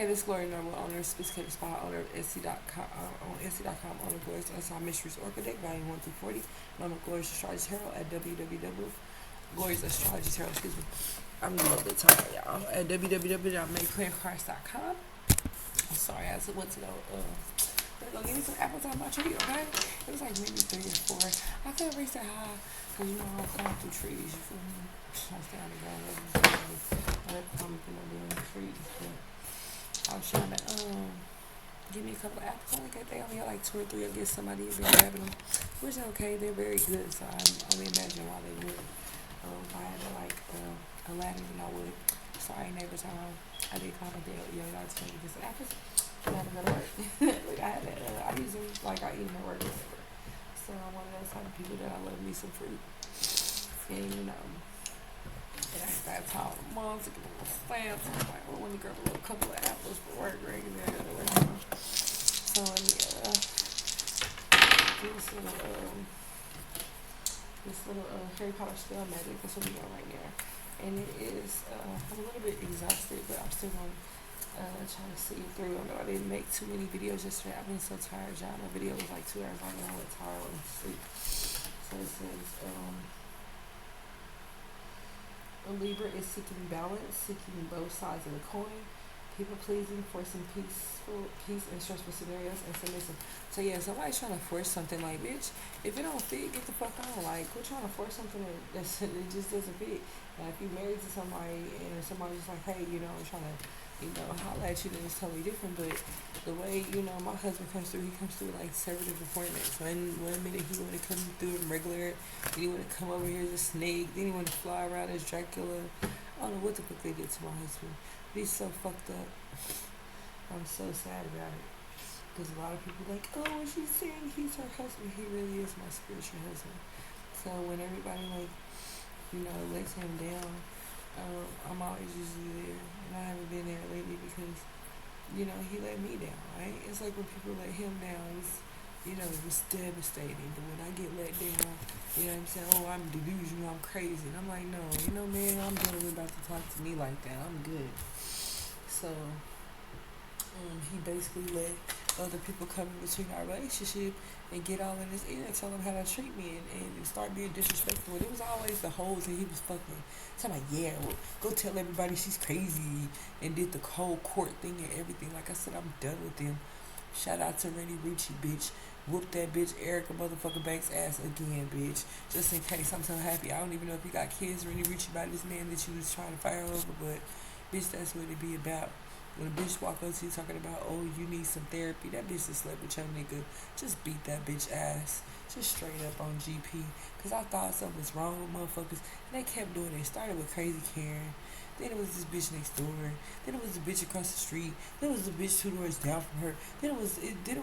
Hey, this is Glory Normal owner, sophisticated spy owner of Etsy.com, on Etsy.com, owner of Glorious Unsolved Mysteries Orca Deck, volume 1 through 40, and owner of Glorious Astrology Tarot at www.glorious Astrology Tarot, excuse me. I'm a little bit tired, y'all. At www.makeclearcards.com. I'm sorry, I went to go give me some apples on my tree, okay? It was like maybe 3 or 4. I couldn't reach that high, because you know I don't climb through trees, you feel me? I stay on the ground, I don't come through no damn trees, but I was trying to give me a couple of apples. They only had like 2 or 3. I guess somebody had been grabbing them, which is okay. They're very good, so I only imagine why they would. If I had like a ladder, then I would. Sorry, neighbors. I did call my dad. Yo, y'all tell me this apples. I had to go to work. Like I use them like I eat them at work or whatever. So I'm one of those type of people that I love me some fruit, and you know. And that's how mom to get a little stamps. I'm like, well, let me grab a little couple of apples for work, right? And then so let me this little Harry Potter spell magic. That's what we're doing right now. And it is I'm a little bit exhausted, but I'm still gonna try to see it through. I know I didn't make too many videos yesterday. I've been so tired, y'all. My video was like 2 hours long, and I went tired, I went to sleep. So it says a Libra is seeking balance, seeking both sides of the coin, people pleasing, forcing peace in stressful scenarios, and submissive. So yeah, somebody's trying to force something like, bitch, if it don't fit, get the fuck on. Like, we're trying to force something that it just doesn't fit. Now, if you're married to somebody and somebody's like, hey, you know, I'm trying to, you know, holler at you, then it's totally different. But the way, you know, my husband comes through, he comes through like several different appointments. One minute he want to come through in regular, then he want to come over here as a snake, then he want to fly around as Dracula. I don't know what the fuck they did to my husband. But he's so fucked up. I'm so sad about it. Because a lot of people are like, oh, she's saying he's her husband. He really is my spiritual husband. So when everybody like, you know, lets him down, I'm always usually there. And I haven't been there lately because, you know, he let me down, right? It's like when people let him down, you know, it was devastating. But when I get let down, you know what I'm saying? Oh, I'm delusional, I'm crazy. And I'm like, no, you know, man, I'm done about to talk to me like that. I'm good. So he basically let other people come in between our relationship and get all in his ear and tell him how to treat me and start being disrespectful. And it was always the hoes that he was fucking. So I'm like, yeah, well, go tell everybody she's crazy, and did the whole court thing and everything. Like I said, I'm done with them. Shout out to Rennie Ricci, bitch. Whoop that bitch Erica motherfucking Banks ass again, bitch. Just in case. I'm so happy. I don't even know if you got kids, Rennie Ricci, by this man that you was trying to fire over, but bitch, that's what it be about. When a bitch walk up to you talking about, oh, you need some therapy, that bitch just slept with your nigga. Just beat that bitch ass. Just straight up on GP. Because I thought something was wrong with motherfuckers. And they kept doing it. It started with Crazy Karen. Then it was this bitch next door. Then it was the bitch across the street. Then it was the bitch 2 doors down from her. Then it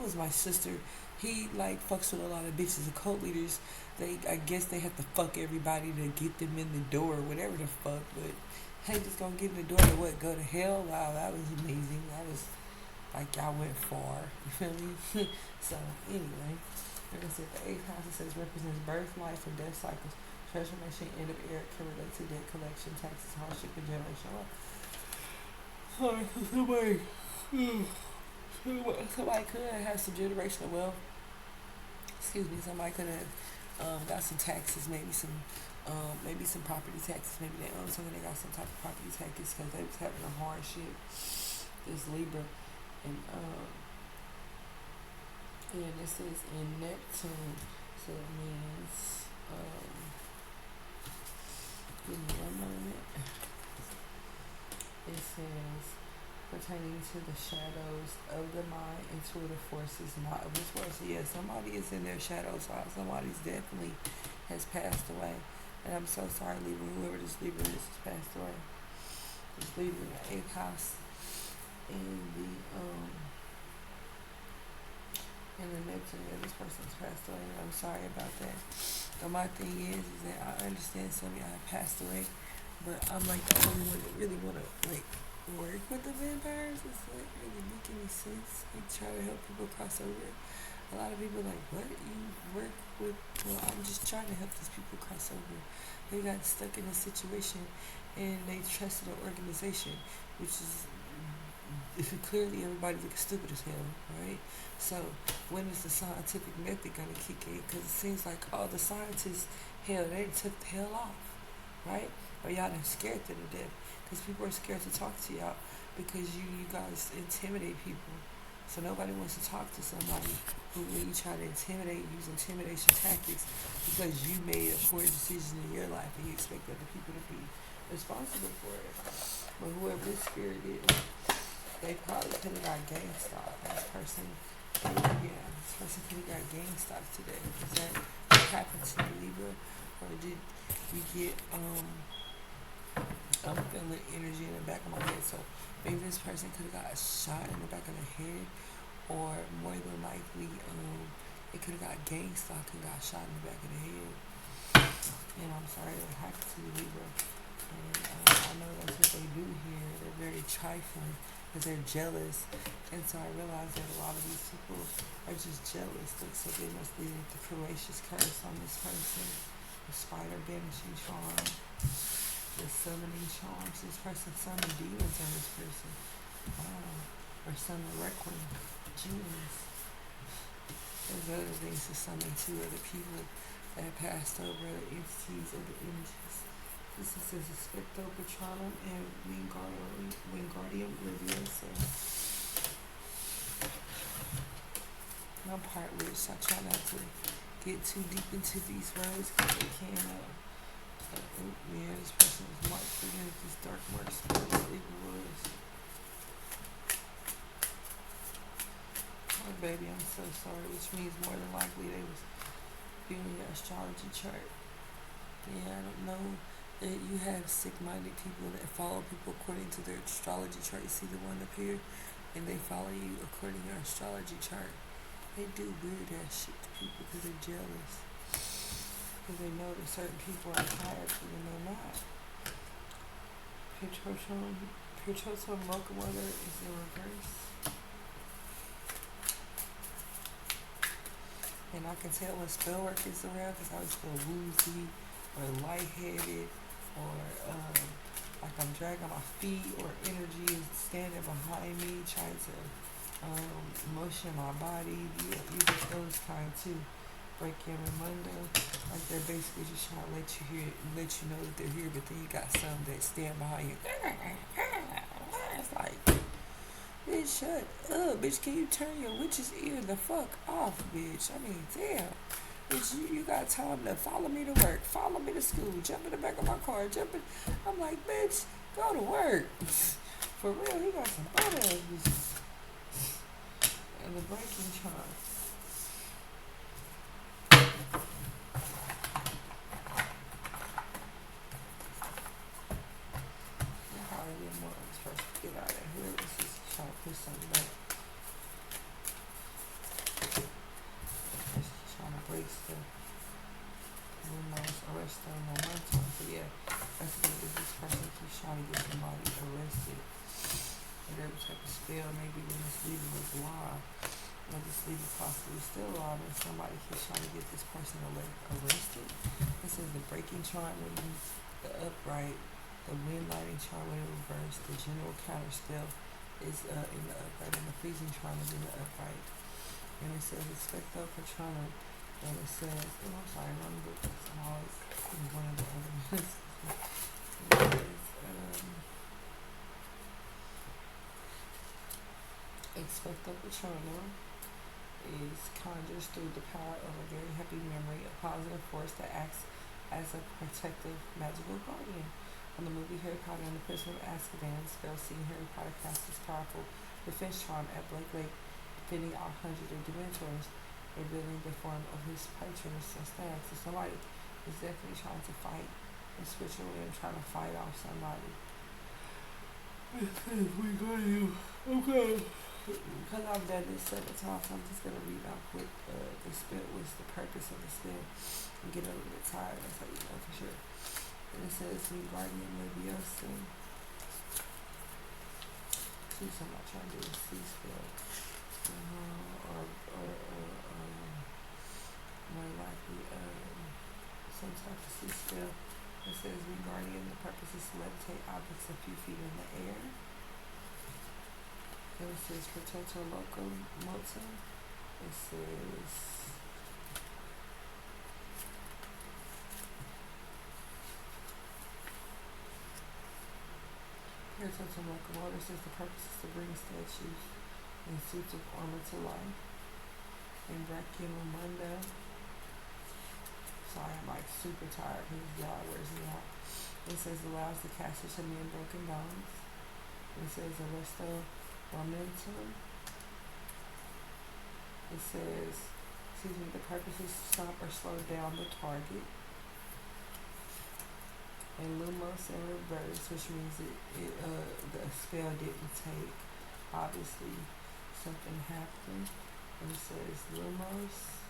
was my sister. He like fucks with a lot of bitches and cult leaders. I guess they have to fuck everybody to get them in the door, whatever the fuck. But hey, just gonna get in the door to what? Go to hell? Wow, that was amazing. That was like y'all went far. You feel me? So anyway, like I said, the 8th house, it says, represents birth, life, and death cycles. Transformation, end of era can relate to debt collection, taxes, hardship, and generational wealth. Sorry, somebody could have some generational wealth. Excuse me, somebody could have got some taxes, maybe some property taxes. Maybe they own something, they got some type of property taxes because they was having a hardship. This Libra, and this is in Neptune, so it means, give me one moment. It says, pertaining to the shadows of the mind, intuitive forces, not of this world. So yeah, somebody is in their shadow side. Somebody's definitely has passed away. And I'm so sorry, Libra, whoever this Libra is has passed away. This Libra in the 8th house in the Neptune, yeah, this person's passed away. And I'm sorry about that. But my thing is that I understand some of y'all have passed away, but I'm like the only one that really want to like work with the vampires. It's like really make any sense. Like try to help people cross over. A lot of people are like, what? You work with? Well, I'm just trying to help these people cross over. They got stuck in a situation and they trusted an organization, which is if clearly everybody looking stupid as hell, right? So when is the scientific method gonna kick in? Because it seems like all the scientists, hell, they took the hell off, right? Or y'all done scared them to death. Because people are scared to talk to y'all because you guys intimidate people. So nobody wants to talk to somebody who really try to intimidate, use intimidation tactics because you made a poor decision in your life and you expect other people to be responsible for it. But whoever this spirit is, they probably could have got gang stalk. This person, yeah, this person could have got gang stalk today. Is that what happened to you, Libra? Or did you get, I'm feeling energy in the back of my head. So maybe this person could have got shot in the back of the head, or more than likely, they could have got gang stalk and got shot in the back of the head. And I'm sorry that happened to you, Libra. And I know that's what they do here. They're very trifling because they're jealous. And so I realize that a lot of these people are just jealous. Looks like they must be the ferocious curse on this person. The spider banishing charm. The summoning charms. This person summoned demons on this person. Or summon requiem. Genius. There's other things to summon to other people that have passed over, the entities or the images. This is Expecto Patronum and Wingardium Leviosa. I'm part witch, so I try not to get too deep into these words because they can, yeah, this person was marked for this dark mark spirit, it was. Oh, baby, I'm so sorry, which means more than likely they was viewing your astrology chart. Yeah, I don't know. You have sick-minded people that follow people according to their astrology chart. You see the one up here? And they follow you according to your astrology chart. They do weird ass shit to people because they're jealous. Because they know that certain people are higher even they're not. Petrotum locomotor is in reverse. And I can tell when spell work is around because I was feel woozy or lightheaded. Or like I'm dragging my feet, or energy is standing behind me, trying to motion my body. You get those kind too. Break in Ramundo, like they're basically just trying to let you know that they're here, but then you got some that stand behind you. It's like, bitch, shut up, bitch. Can you turn your witch's ear the fuck off, bitch? I mean, damn. Bitch, you got time to follow me to work, follow me to school, jump in the back of my car, I'm like, bitch, go to work. For real, he got some butt ass bitches. And the breaking charm. I probably didn't want this person to get out of here. Let's just try to put something back. Just trying to break stuff. Arrested on my time. So yeah, that's what this person keeps trying to get somebody arrested. Whatever type of spell, maybe when this leader was live, or this leader possibly still alive, and somebody keeps trying to get this person arrested. This is the breaking charm when you the upright, the wind lighting charm when in reverse, the general counter spell is in the upright, and the freezing charm is in the upright. And it says Expecto Patronum. And it says, oh, I'm sorry, wrong book. I'm always in one of the other ones. It says, Expecto Patronum is conjures through the power of a very happy memory, a positive force that acts as a protective magical guardian. On the movie Harry Potter and the Prisoner of Azkaban, spell seeing Harry Potter cast his powerful defense charm at Blake Lake, defending all hundreds of Dementors, revealing the form of his patroness and stag. So somebody is definitely trying to fight in spiritual and trying to fight off somebody. We got you. Okay. Because I've done this several times, I'm just gonna read out quick the spell. What's the purpose of the spell? I'm getting a little bit tired. That's how you know for sure. And it says Wingardium Leviosa. See, so I'm not trying to do a C spell. Or more likely some type of sea spell. It says Wingardium, the purpose is to levitate objects a few feet in the air. Then it says Protector Loco Moto. It says Protector Locomotor says the purpose is to bring statues and suits of armor to life. And Brachial Mundo. Sorry, I'm like super tired because y'all wears me out. It says allows the caster to mend broken bones. It says Arresto Momentum. It says, the purpose is to stop or slow down the target. And Lumos in reverse, which means the spell didn't take. Obviously, something happened. And it says Lumos.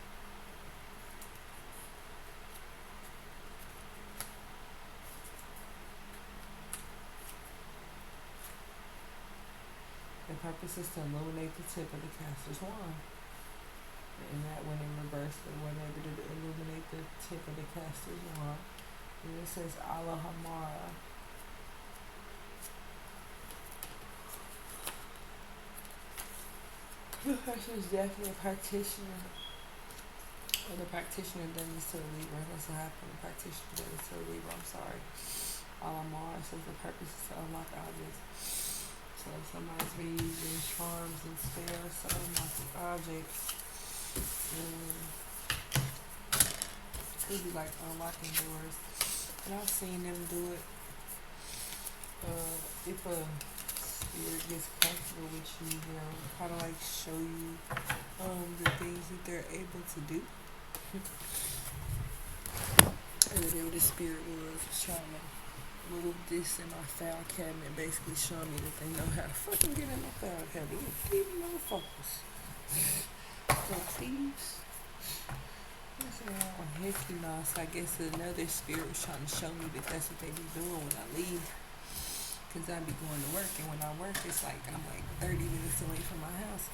The purpose is to illuminate the tip of the caster's wand. And that when in reverse, they weren't able to illuminate the tip of the caster's wand. And it says Alahamara. The person is definitely a practitioner. Or the practitioner done this to the Libra. That's what happened. The practitioner done this to the Libra. I'm sorry. Alamar says the purpose is to unlock objects. So somebody's been using charms and spells to unlock the objects. Could be like unlocking doors. And I've seen them do it. If a spirit gets comfortable with you, they'll kind of like show you the things that they're able to do. And whatever the spirit was trying to move this in my file cabinet, basically showing me that they know how to fucking get in my file cabinet. These motherfuckers. So please. Oh, heck you know. So I guess another spirit was trying to show me that that's what they be doing when I leave. Because I be going to work, and when I work, it's like I'm like 30 minutes away from my house.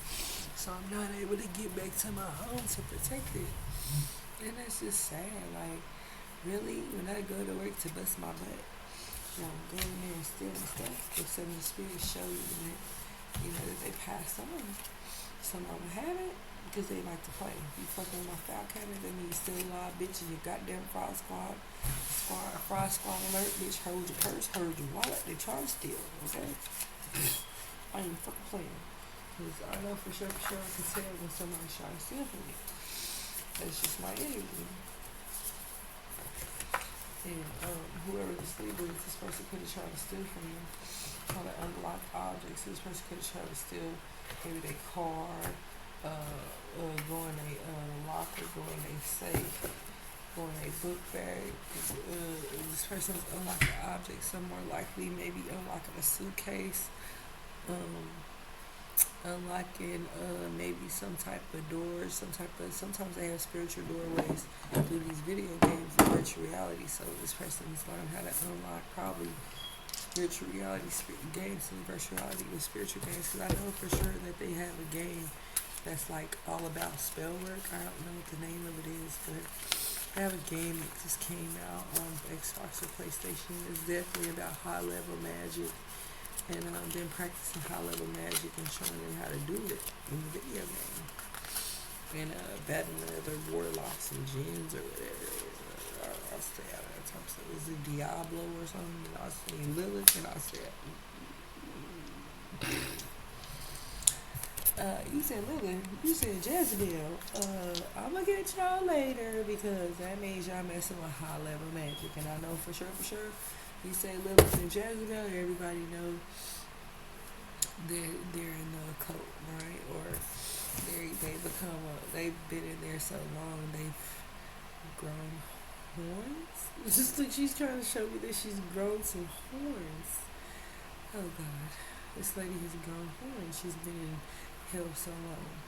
So I'm not able to get back to my home to protect it. And that's just sad. Like, really, when I go to work to bust my butt, go in there and steal and stuff, if some of the spirits show you that, that they passed on. Some of them haven't, because they like to play. You fucking with my file cabinet, that means still alive, bitch, and your goddamn fraud squad alert, bitch, hold your purse, hold your wallet, they try to steal, okay? I ain't fucking playing. Because I know for sure I can tell when somebody's trying to steal from me. That's just my energy. And whoever this leader is, this person could have tried to steal from you. Trying to unlock objects. This person could have tried to steal maybe their car, go in a locker, go in a safe, go in a book bag. This person's unlocking objects, some more likely maybe unlocking a suitcase, unlocking maybe some type of doors, sometimes they have spiritual doorways through these video games and virtual reality. So this person has learned how to unlock probably virtual reality games and virtual reality with spiritual games. Because I know for sure that they have a game that's like all about spell work. I don't know what the name of it is, but they have a game that just came out on Xbox or PlayStation. It's definitely about high level magic. And I've been practicing high-level magic and showing them how to do it in the video game. And battling other warlocks and jinns or whatever. I'll stay out of that time. So is it Diablo or something? And I'll say Lilith, and I'll say you said Lilith, you said Jezebel. I'm gonna get y'all later because that means y'all messing with high-level magic. And I know for sure, you say Lilith and Jezebel, everybody knows they're in the occult, right? Or they've been in there so long, they've grown horns. It's just like she's trying to show me that she's grown some horns. Oh God, this lady has grown horns. She's been in hell so long.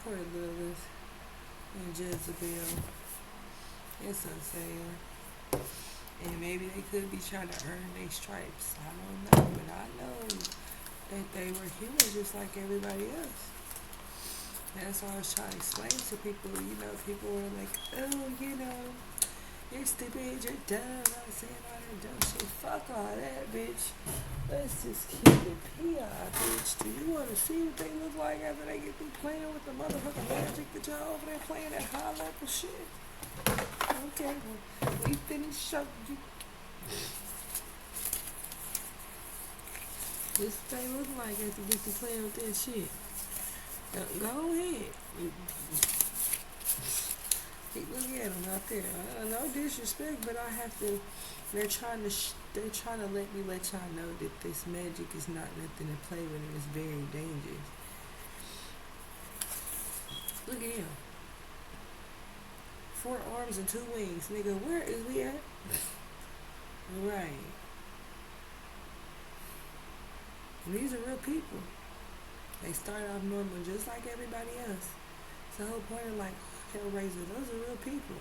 Poor Lilith and Jezebel. It's insane. And maybe they could be trying to earn their stripes. I don't know, but I know that they were human just like everybody else. And that's why I was trying to explain to people, people were like, oh, You're stupid, you're dumb, I'm saying all that dumb shit. Fuck all that, bitch. Let's just keep it PI, bitch. Do you want to see what they look like after they get through playing with the motherfucking magic that y'all over there playing that high level shit? Okay, well, we finished showing you. This thing look like after get to playing with that shit. Go ahead. Look at them out there. No disrespect, but I have to. They're trying to. They're trying to let y'all know that this magic is not nothing to play with, and it's very dangerous. Look at him. 4 arms and 2 wings, nigga. Where is we at? Right. And these are real people. They start off normal, just like everybody else. It's the whole point of like Hellraiser. Those are real people.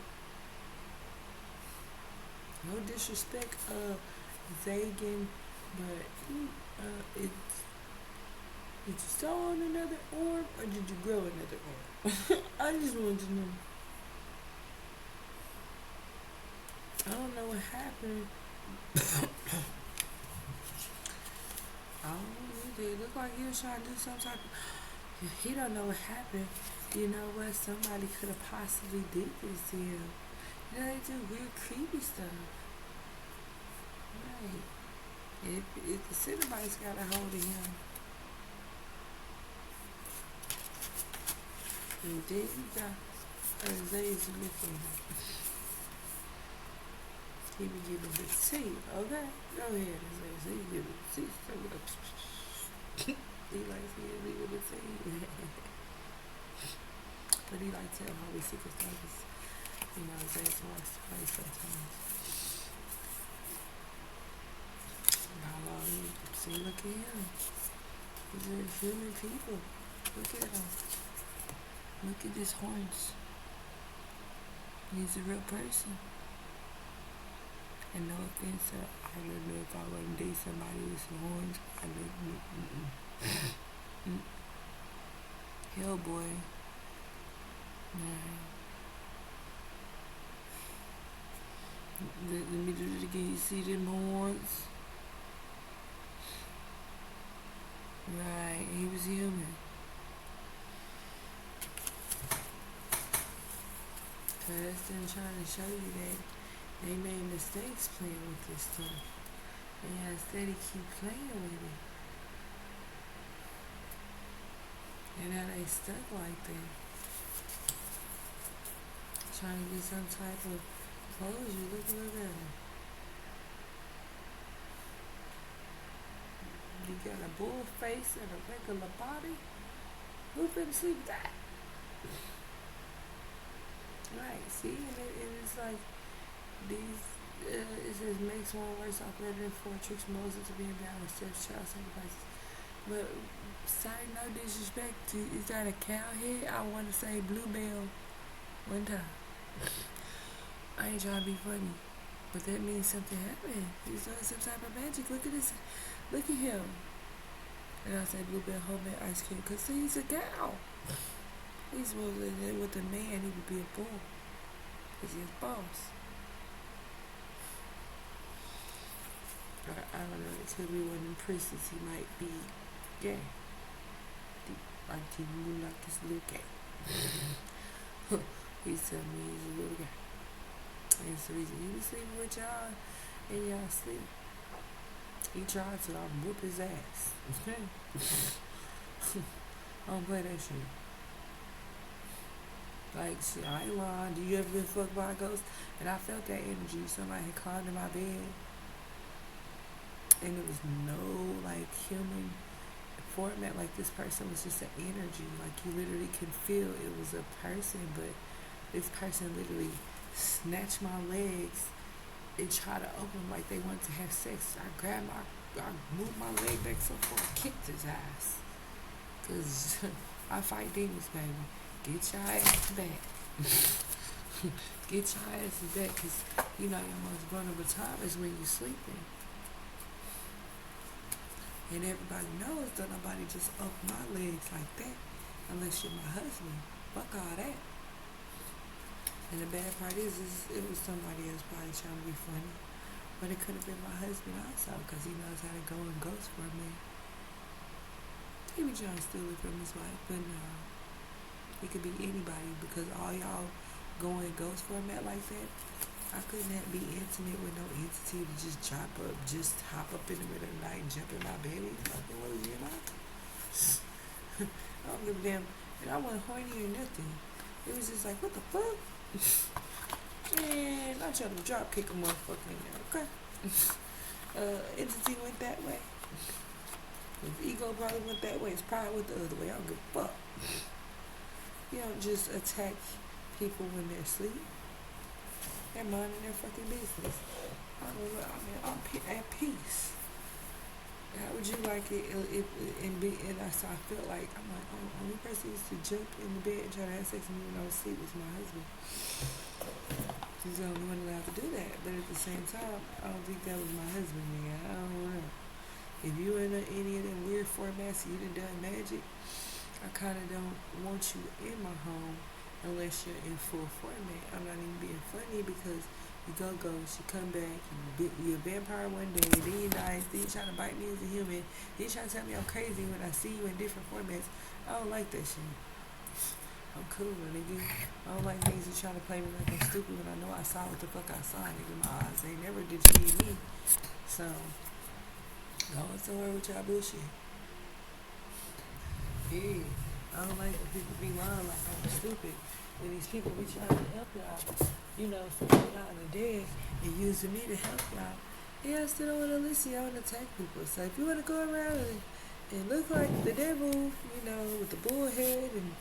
No disrespect, Zagan, but did you sew on another arm or did you grow another arm? I just wanted to know. I don't know what happened. I don't know. It looked like he was trying to do some type of. He don't know what happened. You know what? Somebody could have possibly did this to him. You know, they do weird, creepy stuff. Right. If the Cinnabite's got a hold of him. And then you got Azazel with him. He be giving the tea. Okay? Go ahead, Azazel. He give it the tea. He likes to give it the tea. But he likes to tell all these secret stuff. You know, Azazel wants to play sometimes. How long he see, look at him. These are human people. Look at him. Look at his horns. He's a real person. And no offense, I don't know if I wouldn't date somebody with some horns. I don't. Hellboy. Nah. Let me do it again. You see them horns? Right, he was human. Cause them trying to show you that they made mistakes playing with this stuff. And instead he keep playing with it. And now they stuck like that. Trying to get some type of closure. Look at him. You got a bull face and a regular body. Who finna sleep with that? Right, see, and it's like these. It says makes one worse off better than 4 tricks Moses to being bound with steps, child sacrifices. But sorry, no disrespect. Is that a cow head? I want to say bluebell one time. I ain't trying to be funny, but that means something happened. He's doing some type of magic. Look at this. Look at him. And I say bluebell homemade ice cream because he's a cow. He's supposed to, with a man, he would be a bull. Because he's boss. I don't know. It could be one of them prisons. He might be gay. Like he look like this little gay. He's telling me he's a little guy. And that's the reason he be sleeping with y'all and y'all sleep. He tried to, I'll whoop his ass. Okay? I don't play that shit. Like, shit, I ain't lying. Do you ever been fucked by a ghost? And I felt that energy. Somebody had climbed in my bed. And it was no, like, human format. Like, this person was just an energy. Like, you literally can feel it was a person. But this person literally snatched my legs and tried to open them like they wanted to have sex. I moved my leg back so far, I kicked his ass. Because I fight demons, baby. Get your ass back. Get your ass back, because you know your most vulnerable time is when you're sleeping. And everybody knows that nobody just open my legs like that unless you're my husband. Fuck all that. And the bad part is it was somebody else probably trying to be funny. But it could have been my husband also, because he knows how to go and ghost for me. He be trying to steal it from his wife, but no. It could be anybody, because all y'all go and ghost format like that. I couldn't have be intimate with no entity to just just hop up in the middle of the night and jump in my bed. Fucking what is you know? I don't give a damn. And I wasn't horny or nothing. It was just like, what the fuck? And I tried to drop kick a motherfucker in there, okay? Entity went that way. His ego probably went that way. His pride went the other way. I don't give a fuck. You don't just attack people when they're asleep. They're minding their fucking business. I'm at peace. How would you like it if so I felt like, I'm like, oh, only person used to jump in the bed and try to have sex with me when I was asleep was my husband. He's the only one allowed to do that. But at the same time, I don't think that was my husband, man. I don't know. If you in any of them weird formats and you done magic, I kind of don't want you in my home unless you're in full format. I'm not even being funny because you go ghost, you come back, you're a vampire one day, then you're nice, then you're trying to bite me as a human, then you're trying to tell me I'm crazy when I see you in different formats. I don't like that shit. I'm cool, nigga. I don't like niggas who trying to play me like I'm stupid when I know I saw what the fuck I saw, nigga. My eyes, they never did see me. So, go somewhere with y'all bullshit. Yeah. I don't like when people be lying like I'm stupid. When these people be trying to help y'all, you know, so you're not in the dead and using me to help y'all. Yeah, I still don't want to listen. I want to attack people. So if you want to go around and look like the devil, you know, with the bull head, and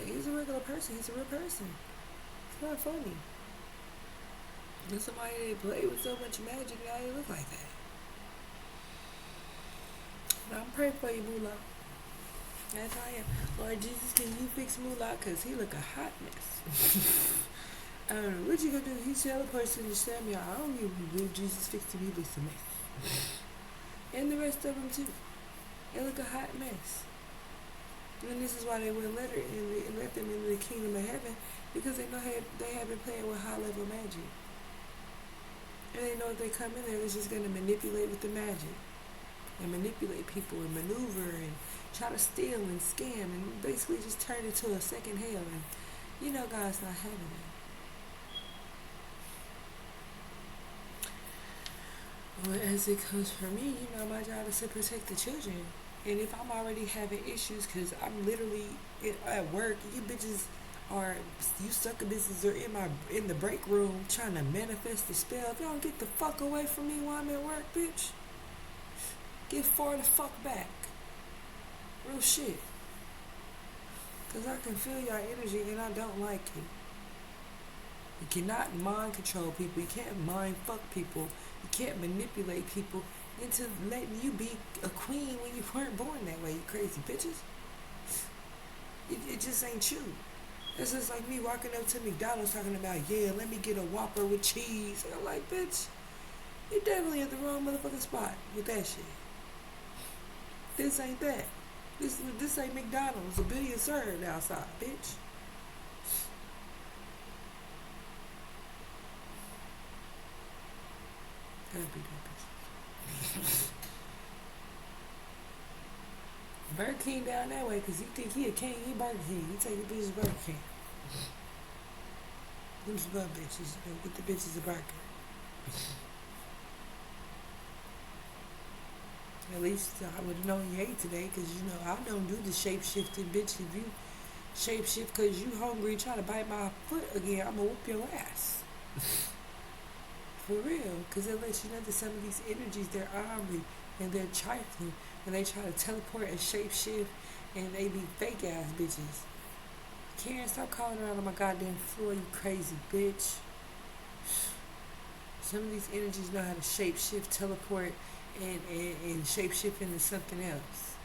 he's a regular person. He's a real person. It's not funny. There's somebody that play with so much magic now they look like that. Now, I'm praying for you, Moolah. That's how I am. Lord Jesus, can you fix Moolah? Because he look a hot mess. I don't know. What you gonna do? He tell a person to stab me. I don't even believe Jesus fixed him. He looks a mess. And the rest of them, too. They look a hot mess. And this is why they wouldn't let them into the kingdom of heaven. Because they know they have been playing with high-level magic. And they know if they come in there, they're just going to manipulate with the magic. And manipulate people and maneuver and try to steal and scam and basically just turn it to a second hell. And you know God's not having it. Well, as it comes for me, you know, my job is to protect the children. And if I'm already having issues because I'm literally at work, you bitches you sucker bitches are in the break room trying to manifest the spell. If y'all don't get the fuck away from me while I'm at work, bitch. Get far the fuck back. Real shit. Because I can feel your energy and I don't like it. You cannot mind control people. You can't mind fuck people. You can't manipulate people into letting you be a queen when you weren't born that way, you crazy bitches. It just ain't true. It's just like me walking up to McDonald's talking about, yeah, let me get a Whopper with cheese. And I'm like, bitch, you definitely at the wrong motherfucking spot with that shit. This ain't that. This ain't McDonald's. A billion served outside, bitch. Gotta be that bitch. Burger King down that way because he think he a king. He Burger King. He take the bitches Burger King. Them some good bitches. Get the bitches a burger. At least I would have known you ate today because, you know, I don't do the shape-shifting, bitch. If you shape-shift because you hungry trying to bite my foot again, I'm going to whoop your ass. For real. Because it lets you know that some of these energies, they're ornery and they're trifling. And they try to teleport and shape-shift and they be fake-ass bitches. Karen, stop calling around on my goddamn floor, you crazy bitch. Some of these energies know how to shape-shift, teleport, and shape-shift into something else.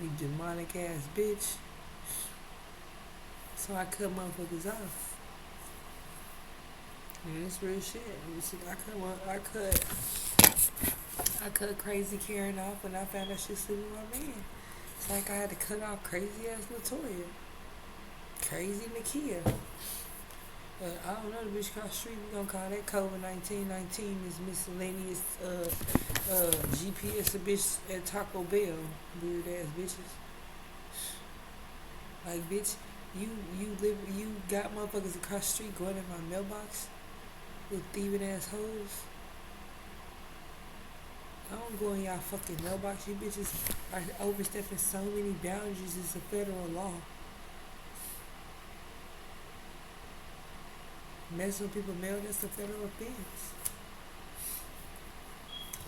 You demonic ass bitch. So I cut motherfuckers off. And it's real shit. I cut crazy Karen off when I found out she was sleeping with my man. It's like I had to cut off crazy ass Latoya. Crazy Nakia. I don't know the bitch cross the street. We gonna call that COVID-19. 19 is miscellaneous GPS a bitch at Taco Bell. Weird ass bitches. Like bitch, you got motherfuckers across the street going in my mailbox with thieving ass hoes. I don't go in y'all fucking mailbox. You bitches are overstepping so many boundaries. It's a federal law. Messing with people mail, that's a federal offense.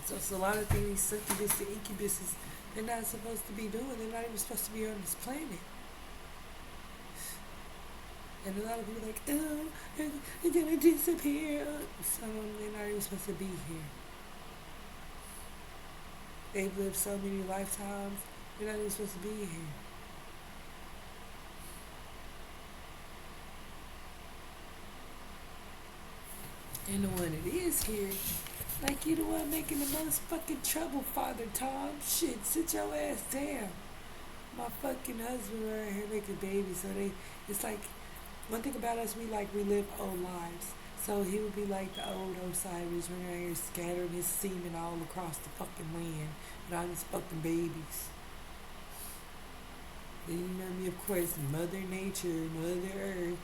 So it's a lot of things these succubus and incubuses they're not supposed to be doing. They're not even supposed to be on this planet. And a lot of people are like, oh, they're gonna disappear. Some of them, they're not even supposed to be here. They've lived so many lifetimes, they're not even supposed to be here. And the one that is here, like you the one making the most fucking trouble, Father Tom. Shit, sit your ass down. My fucking husband right here making babies, so it's like, one thing about us, we like relive old lives. So he would be like the old Osiris running around here scattering his semen all across the fucking land with all these fucking babies. Then you know me, of course, Mother Nature, Mother Earth,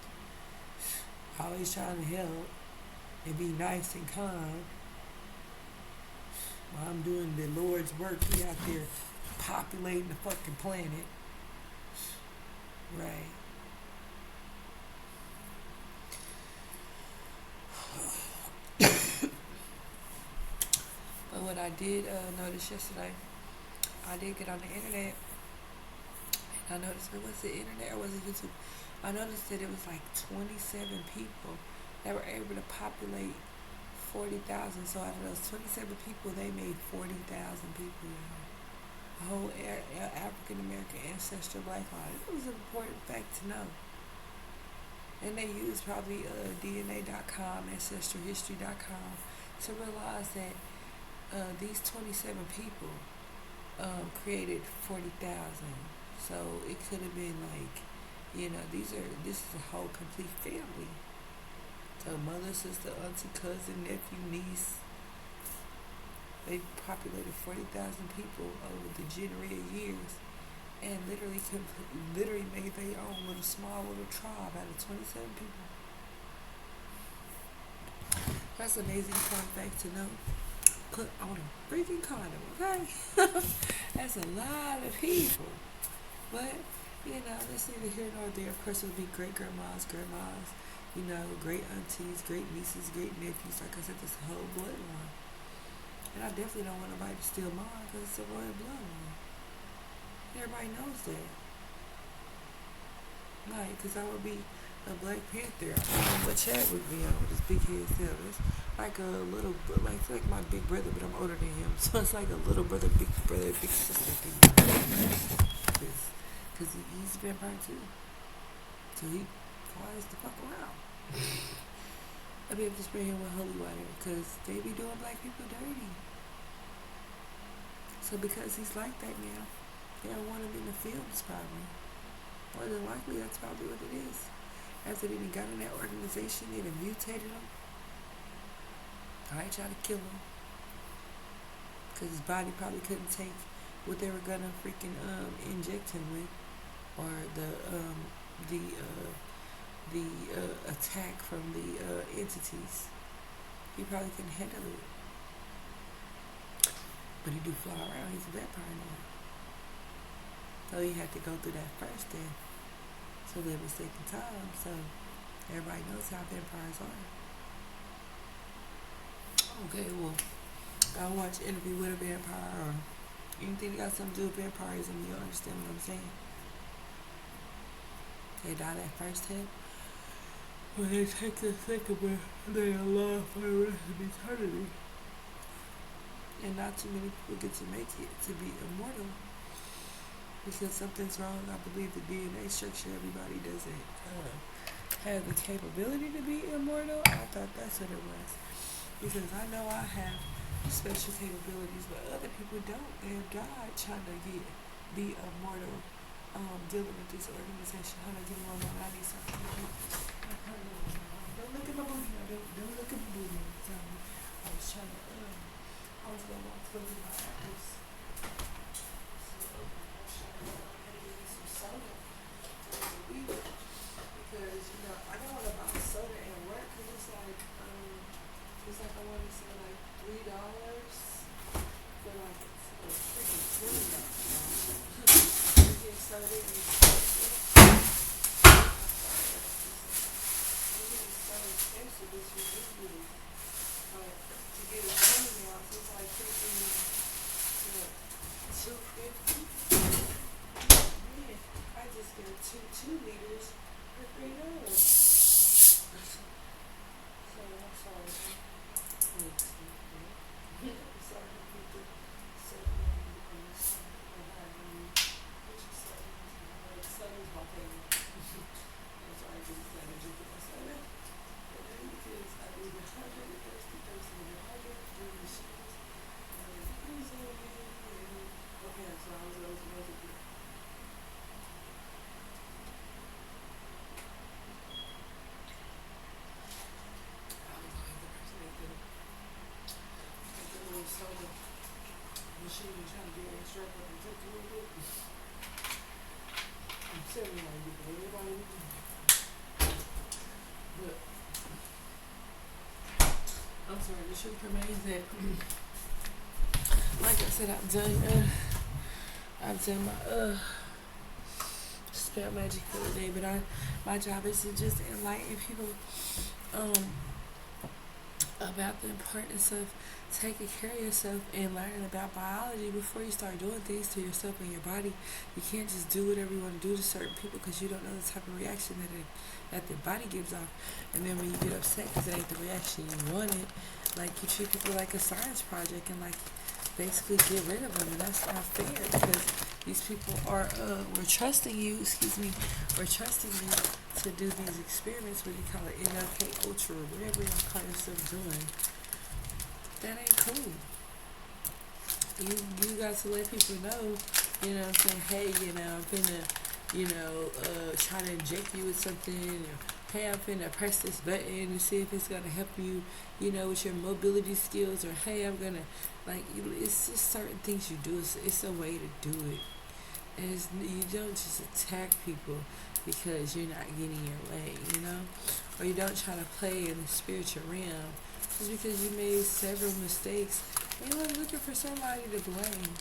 always trying to help and be nice and kind. While I'm doing the Lord's work, he out there populating the fucking planet. Right. But what I did notice yesterday, I did get on the internet, and I noticed, was it internet or was it YouTube? I noticed that it was like 27 people that were able to populate 40,000. So out of those 27 people, they made 40,000 people. A whole African American ancestral black line. It was an important fact to know. And they used probably DNA.com, ancestralhistory.com to realize that these 27 people created 40,000. So it could have been like, this is a whole complete family. So mother, sister, auntie, cousin, nephew, niece. They populated 40,000 people over the generated years, and literally made their own small little tribe out of 27 people. That's an amazing fun fact to know. Put on a freaking condom, okay? That's a lot of people. But, that's neither here nor there. Of course, it would be great grandmas, great aunties, great nieces, great nephews. Like I said, this whole bloodline. And I definitely don't want nobody to steal mine because it's a royal bloodline. Everybody knows that. Right, because I would be a Black Panther. I don't know what Chad would be on with his big head self. It's like a little, it's like my big brother, but I'm older than him. So it's like a little brother, big sister thing. Because he's a vampire too. So he flies the fuck around. I be able to spray him with holy water because they be doing black people dirty. So because he's like that now, they don't want him in the films probably. More than likely, that's probably what it is. After they got in that organization, they mutated him. Probably try to kill him. Because his body probably couldn't take what they were gonna freaking inject him with. Or the attack from the entities. He probably couldn't handle it. But he do fly around. He's a vampire now. So he had to go through that first then. So there was taking time. So everybody knows how vampires are. Okay, well, I watch Interview with a Vampire or anything that got something to do with vampirism. You'll understand what I'm saying. They die that first hit. When they take the second breath, they are alive for the rest of eternity. And not too many people get to make it to be immortal. Because something's wrong. I believe the DNA structure, everybody doesn't have the capability to be immortal. I thought that's what it was. Because I know I have special capabilities, but other people don't. They have died trying to be immortal. Dealing with this organization. Hold on, give me one moment. I need something. my booty now. Don't look at my booty. So I was trying to, I was going to walk to my apples. So I was trying to go ahead and get me some soda during the week because, I don't want to buy soda at work because it's like I want to spend like $3 for like it's freaking $20. Get soda and so expensive, it's ridiculous. Like to get a 20 ounce, it's like freaking what, 250. Man, I just get two liters for $3. So I'm sorry. I'm sorry to put the soda on the side of my which is soda. Like soda's my favorite. I'm sorry to drink my soda. Because I was dehydrated, thirsty, dehydrated during the shoes. And I was losing it. Okay, so I was good. I was like the person that could take the little soda machine and trying to get it straight up and took a little bit. I'm telling you, like, everybody was doing it. But I'm sorry, the truth remains that, like I said, I've done my spell magic for the day, but my job is to just enlighten people about the importance of taking care of yourself and learning about biology before you start doing things to yourself and your body. You can't just do whatever you want to do to certain people because you don't know the type of reaction that their body gives off. And then when you get upset because it ain't the reaction you wanted, like you treat people like a science project and like basically get rid of them, and that's not fair because these people we're trusting you, we're trusting you to do these experiments, what you call it, NLK Ultra, or whatever you call yourself doing. That ain't cool. You got to let people know, what I'm saying, hey, I'm finna, try to inject you with something, or hey, I'm finna press this button to see if it's gonna help you, with your mobility skills, or hey, I'm gonna, it's just certain things you do. It's a way to do it. And you don't just attack people because you're not getting your way, or you don't try to play in the spiritual realm just because you made several mistakes. You're looking for somebody to blame.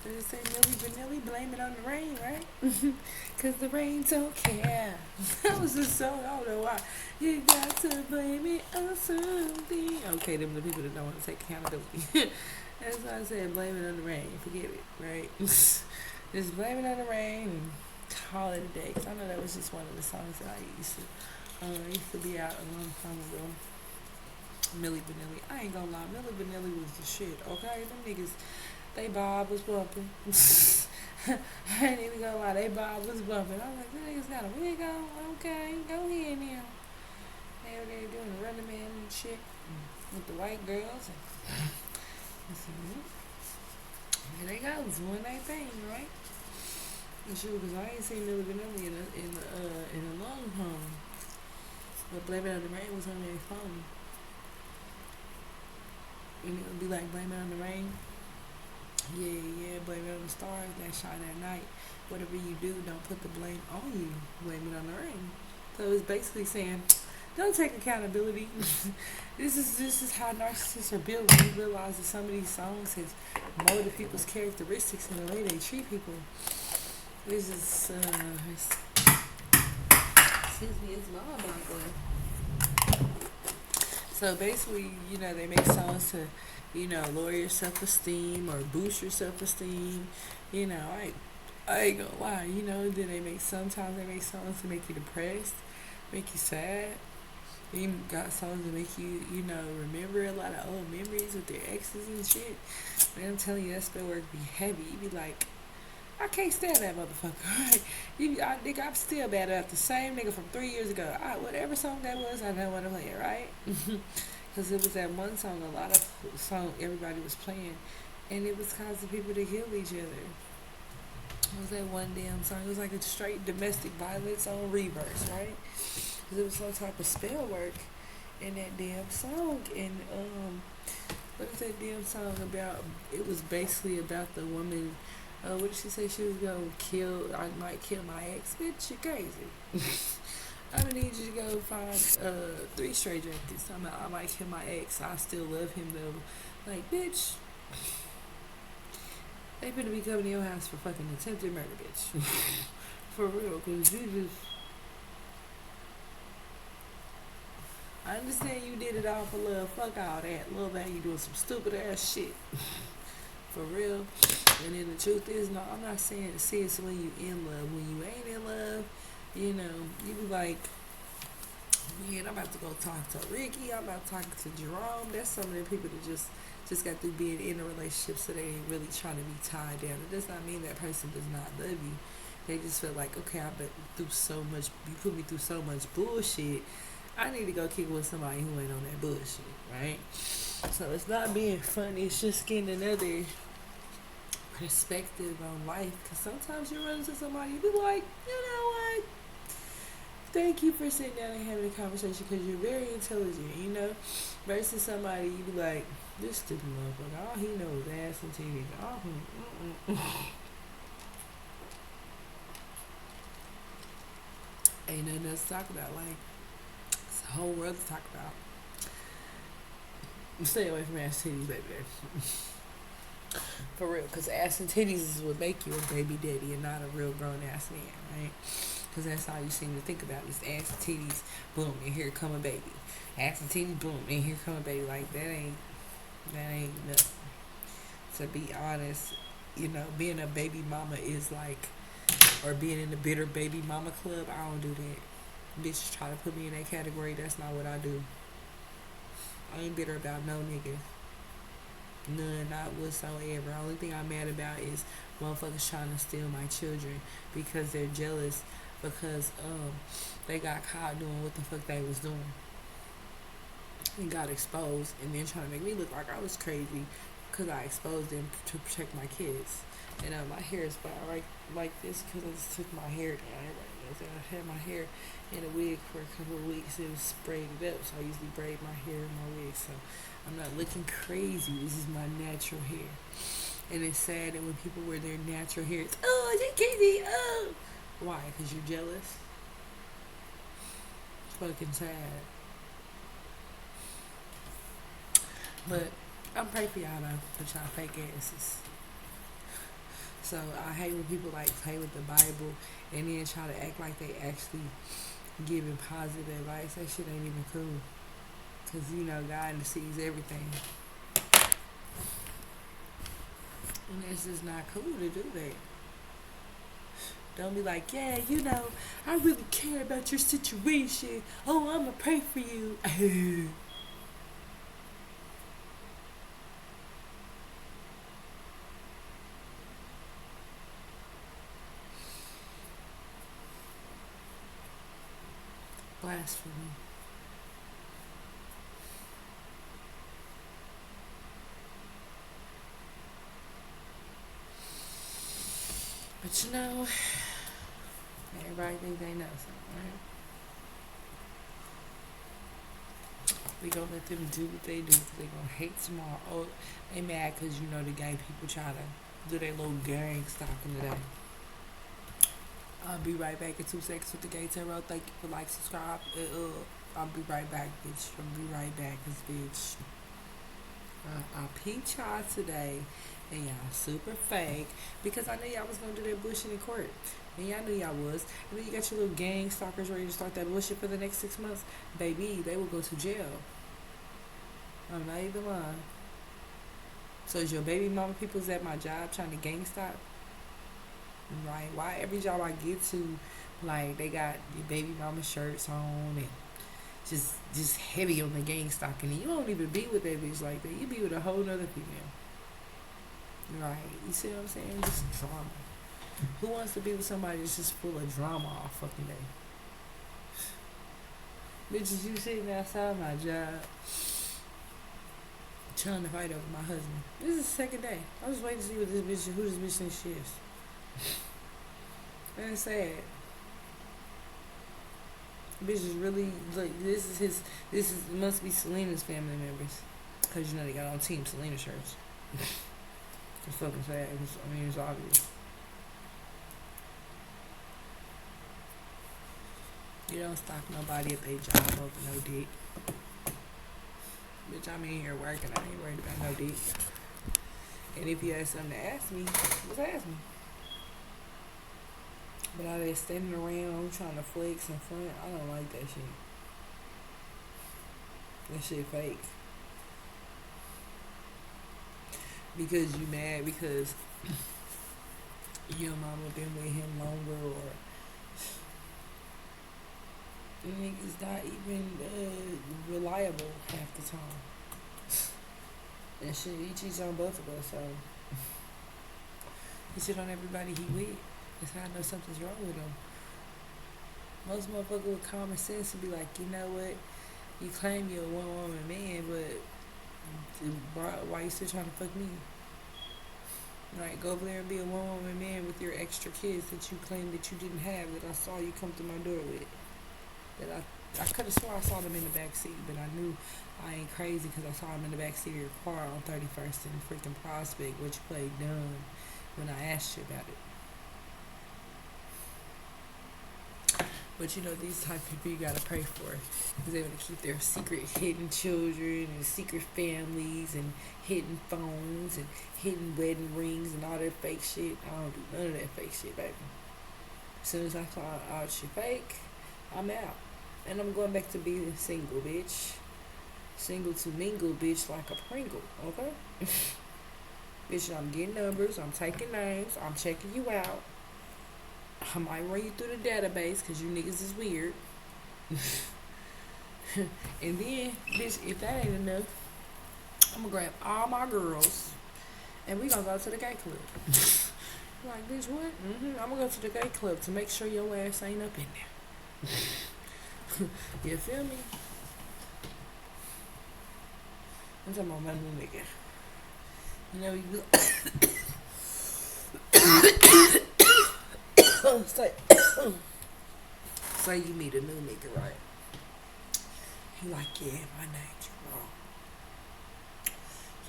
They say Milli Vanilli, blame it on the rain, right? Because the rain don't care. That was the song, I don't know why. You got to blame it on something. Okay, them the people that don't want to take accountability. That's why I said blame it on the rain. Forget it, right? Just blame it on the rain and call it a day. Because I know that was just one of the songs that I used to be out a long time ago. Milli Vanilli. I ain't gonna lie, Milli Vanilli was the shit, okay? Them niggas, they bob was bumping. I ain't even gonna lie, they bob was bumping. I was like, them niggas got a wig on, okay, go ahead now. They were there doing the Running Man and shit with the white girls. Here they go, doing their thing, right? And sure, because I ain't seen Milli Vanilli in a long time. But Blame It on the Rain was on their phone. And it would be like, blame it on the rain. Yeah, blame it on the stars that shine at night. Whatever you do, don't put the blame on you. Blame it on the rain. So it's basically saying, don't take accountability. This is how narcissists are built. When you realize that some of these songs has molded people's characteristics and the way they treat people. This is it's mind-boggling. So basically, they make songs to, lower your self-esteem or boost your self-esteem. I ain't gonna lie, then sometimes they make songs to make you depressed, make you sad. They even got songs to make you, remember a lot of old memories with their exes and shit. Man, I'm telling you, that spell work be heavy. You be like, I can't stand that motherfucker, right? I'm still mad at the same nigga from 3 years ago. Whatever song that was, I don't want to play it, right? Because it was that one song, a lot of song everybody was playing, and it was causing people to kill each other. It was that one damn song. It was like a straight domestic violence on reverse, right? 'Cause it was some type of spell work in that damn song. And what is that damn song about? It was basically about the woman. What did she say? She was gonna kill. I might kill my ex. Bitch, you crazy. I'm gonna need you to go find three straight jackets. I might kill my ex. I still love him though. Like, bitch, they finna be coming to your house for fucking attempted murder, bitch. For real, cause you just. I understand you did it all for love. Fuck all that. Love that you doing some stupid ass shit. For real. And then the truth is, no, I'm not saying it's when you in love. When you ain't in love, you know, you be like, man, I'm about to go talk to Ricky. I'm about to talk to Jerome. That's some of the people that just got through being in a relationship, so they ain't really trying to be tied down. It does not mean that person does not love you. They just feel like, okay, I've been through so much. You put me through so much bullshit. I need to go kick with somebody who ain't on that bullshit, right? So it's not being funny. It's just getting another perspective on life. Because sometimes you run into somebody, you be like, you know what? Thank you for sitting down and having a conversation because you're very intelligent, you know? Versus somebody, you be like, this stupid motherfucker, all he knows is ass and titties. Ain't nothing else to talk about. Like, it's a whole world to talk about. Stay away from ass and titties, baby. For real, because ass and titties is what make you a baby daddy and not a real grown ass man, right? Because that's all you seem to think about is ass and titties, boom, and here come a baby. Ass and titties, boom, and here come a baby. Like, that ain't nothing. To be honest, you know, being a baby mama is like, or being in the bitter baby mama club, I don't do that. Bitches try to put me in that category, that's not what I do. I ain't bitter about no nigga. None, not whatsoever. Only thing I'm mad about is motherfuckers trying to steal my children because they're jealous because they got caught doing what the fuck they was doing and got exposed, and then trying to make me look like I was crazy because I exposed them to protect my kids. And my hair is like this because I just took my hair down. Everybody knows that I had my hair in a wig for a couple of weeks. It was sprayed up, so I usually braid my hair in my wig. So I'm not looking crazy. This is my natural hair. And it's sad that when people wear their natural hair, it's, oh, they crazy, oh. Why? Because you're jealous? It's fucking sad. But I'm praying for y'all though, for y'all fake asses. So I hate when people like play with the Bible and then try to act like they actually giving positive advice. That shit ain't even cool. Because, you know, God sees everything. And it's just not cool to do that. Don't be like, yeah, you know, I really care about your situation. Oh, I'm going to pray for you. Blasphemy. But you know, everybody thinks they know something, right? We gonna let them do what they do because they gonna hate tomorrow. Oh, they mad because, you know, the gay people try to do their little gang stalking today. I'll be right back in 2 seconds with the Gay Tarot. Thank you for like, subscribe. I'll be right back, bitch. I'll be right back, cause bitch, I peeped y'all today, and y'all super fake because I knew y'all was gonna do that bullshit in court, and y'all knew y'all was. And then you got your little gang stalkers ready to start that bullshit for the next 6 months, baby. They will go to jail. I'm not even lying. So is your baby mama people's at my job trying to gang stalk? Right? Why every job I get to, like, they got your baby mama shirts on and just heavy on the gang stalking, and you don't even be with that bitch like that. You be with a whole nother female. Right? You see what I'm saying? Just drama. Who wants to be with somebody that's just full of drama all fucking day? Bitches, you sitting outside my job trying to fight over my husband. This is the second day. I was waiting to see what who this bitch thinks she is. That's sad. Bitch is really like this is his. This is must be Selena's family members, cause you know they got on Team Selena shirts. It's fucking sad. I mean, it's obvious. You don't stop nobody at their job over no dick. Bitch, I'm in here working. I ain't worried about no dick. And if you had something to ask me, just ask me. But all that standing around trying to flex in front, I don't like that shit. That shit fake. Because you mad because your mama been with him longer or the nigga's not even reliable half the time. And shit, he cheats on both of us, so he shit on everybody he with. That's how I know something's wrong with him. Most motherfuckers with common sense would be like, you know what? You claim you're a one-woman man, but why you still trying to fuck me? Right, go over there and be a one-woman man with your extra kids that you claim that you didn't have, that I saw you come through my door with. That I could have swore I saw them in the back seat, but I knew I ain't crazy because I saw them in the back seat of your car on 31st and freaking Prospect, which you played dumb when I asked you about it. But you know, these type of people you gotta pray for, because they want to keep their secret hidden children and secret families and hidden phones and hidden wedding rings and all that fake shit. I don't do none of that fake shit, baby. As soon as I find out shit fake, I'm out. And I'm going back to being single, bitch. Single to mingle, bitch, like a Pringle, okay? Bitch, I'm getting numbers, I'm taking names, I'm checking you out. I might run you through the database because you niggas is weird. And then, bitch, if that ain't enough, I'm going to grab all my girls and we going to go to the gay club. Like, bitch, what? I'm going to go to the gay club to make sure your ass ain't up in there. You feel me? I'm talking about my new nigga. You know, say you meet a new nigga, right? He like, yeah, my name's wrong.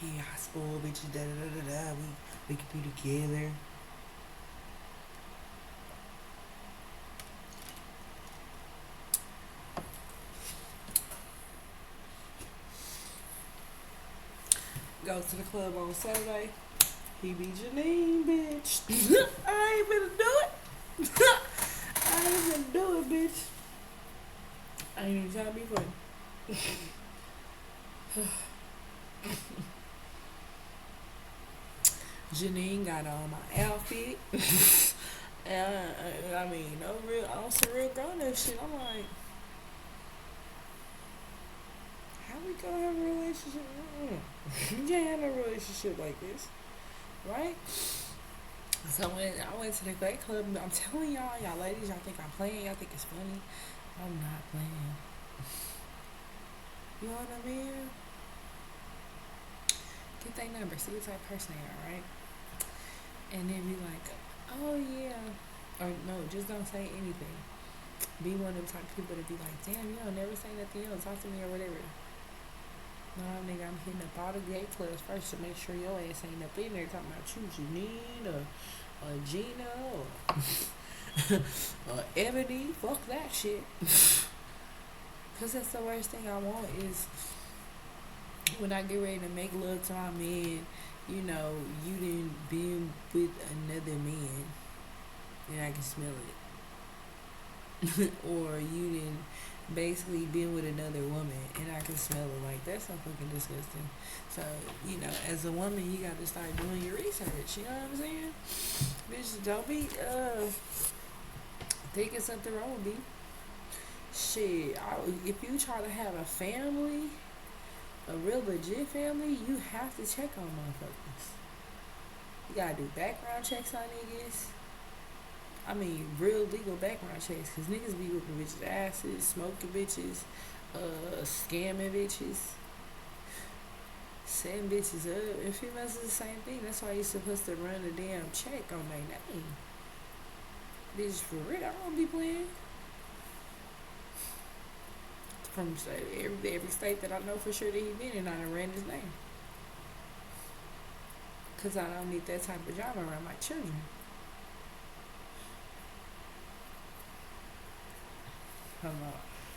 Yeah, I spoil bitches, da da da da da. We could be together. Go to the club on Saturday. He be Janine, bitch. I ain't finna do it. I ain't finna do it, bitch. I ain't even trying to be funny. Janine got on my outfit. And I mean, no real, on some real grown up shit. I'm like, how we gonna have a relationship? You can't have no relationship like this, right? So when I went to the gay club, I'm telling y'all ladies, y'all think I'm playing, y'all think it's funny. I'm not playing. You know what I mean? Get their number, see what type of person they are, right? And then be like, oh yeah. Or no, just don't say anything. Be one of them type of people to be like, damn, you don't never say nothing else, talk to me or whatever. No, nigga, I'm hitting up all the gay clubs first to make sure your ass ain't up in there talking about you, Janine, or Gina, or Ebony. Fuck that shit. Because that's the worst thing I want is when I get ready to make love to my man, you know, you didn't be with another man and I can smell it. Or you didn't basically been with another woman and I can smell it. Like, that's so fucking disgusting. So, you know, as a woman, you got to start doing your research. You know what I'm saying? Bitch, don't be thinking something wrong with me. Shit, if you try to have a family, a real legit family, you have to check on motherfuckers. You gotta do background checks on niggas. I mean, real legal background checks, because niggas be whipping bitches' asses, smoking bitches, scamming bitches, setting bitches up. And females is the same thing. That's why you're supposed to run a damn check on their name. Bitch, for real, I don't be playing. From every state that I know for sure that he been in, I done ran his name. Because I don't need that type of drama around my children. Come on.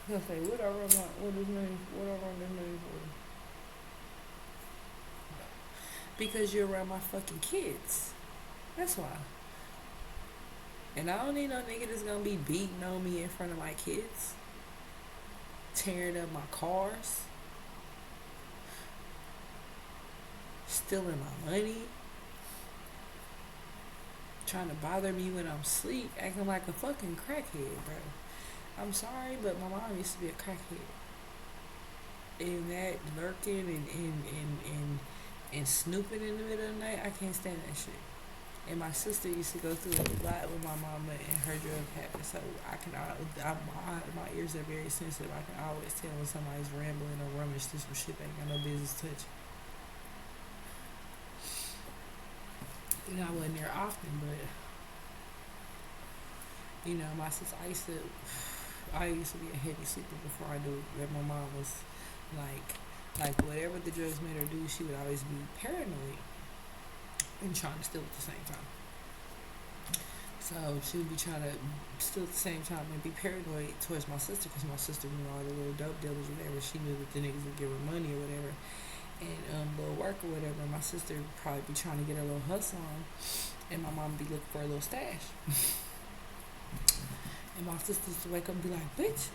He'll say, what his name, what I run his name for? Because you're around my fucking kids. That's why. And I don't need no nigga that's gonna be beating on me in front of my kids, tearing up my cars, stealing my money, trying to bother me when I'm asleep, acting like a fucking crackhead, bro. I'm sorry, but my mom used to be a crackhead. And that lurking and snooping in the middle of the night, I can't stand that shit. And my sister used to go through a lot with my mama and her drug habit, so my ears are very sensitive. I can always tell when somebody's rambling or rummage through some shit they ain't got no business touching. You know, I wasn't there often, but you know, my sister, I used to be a heavy sleeper before I knew that my mom was like whatever the drugs made her do, she would always be paranoid and trying to steal at the same time. So she would be trying to steal at the same time and be paranoid towards my sister because my sister knew all the little dope dealers or whatever. She knew that the niggas would give her money or whatever and little work or whatever. My sister would probably be trying to get a little hustle on and my mom would be looking for a little stash. And my sister used to wake up and be like, bitch,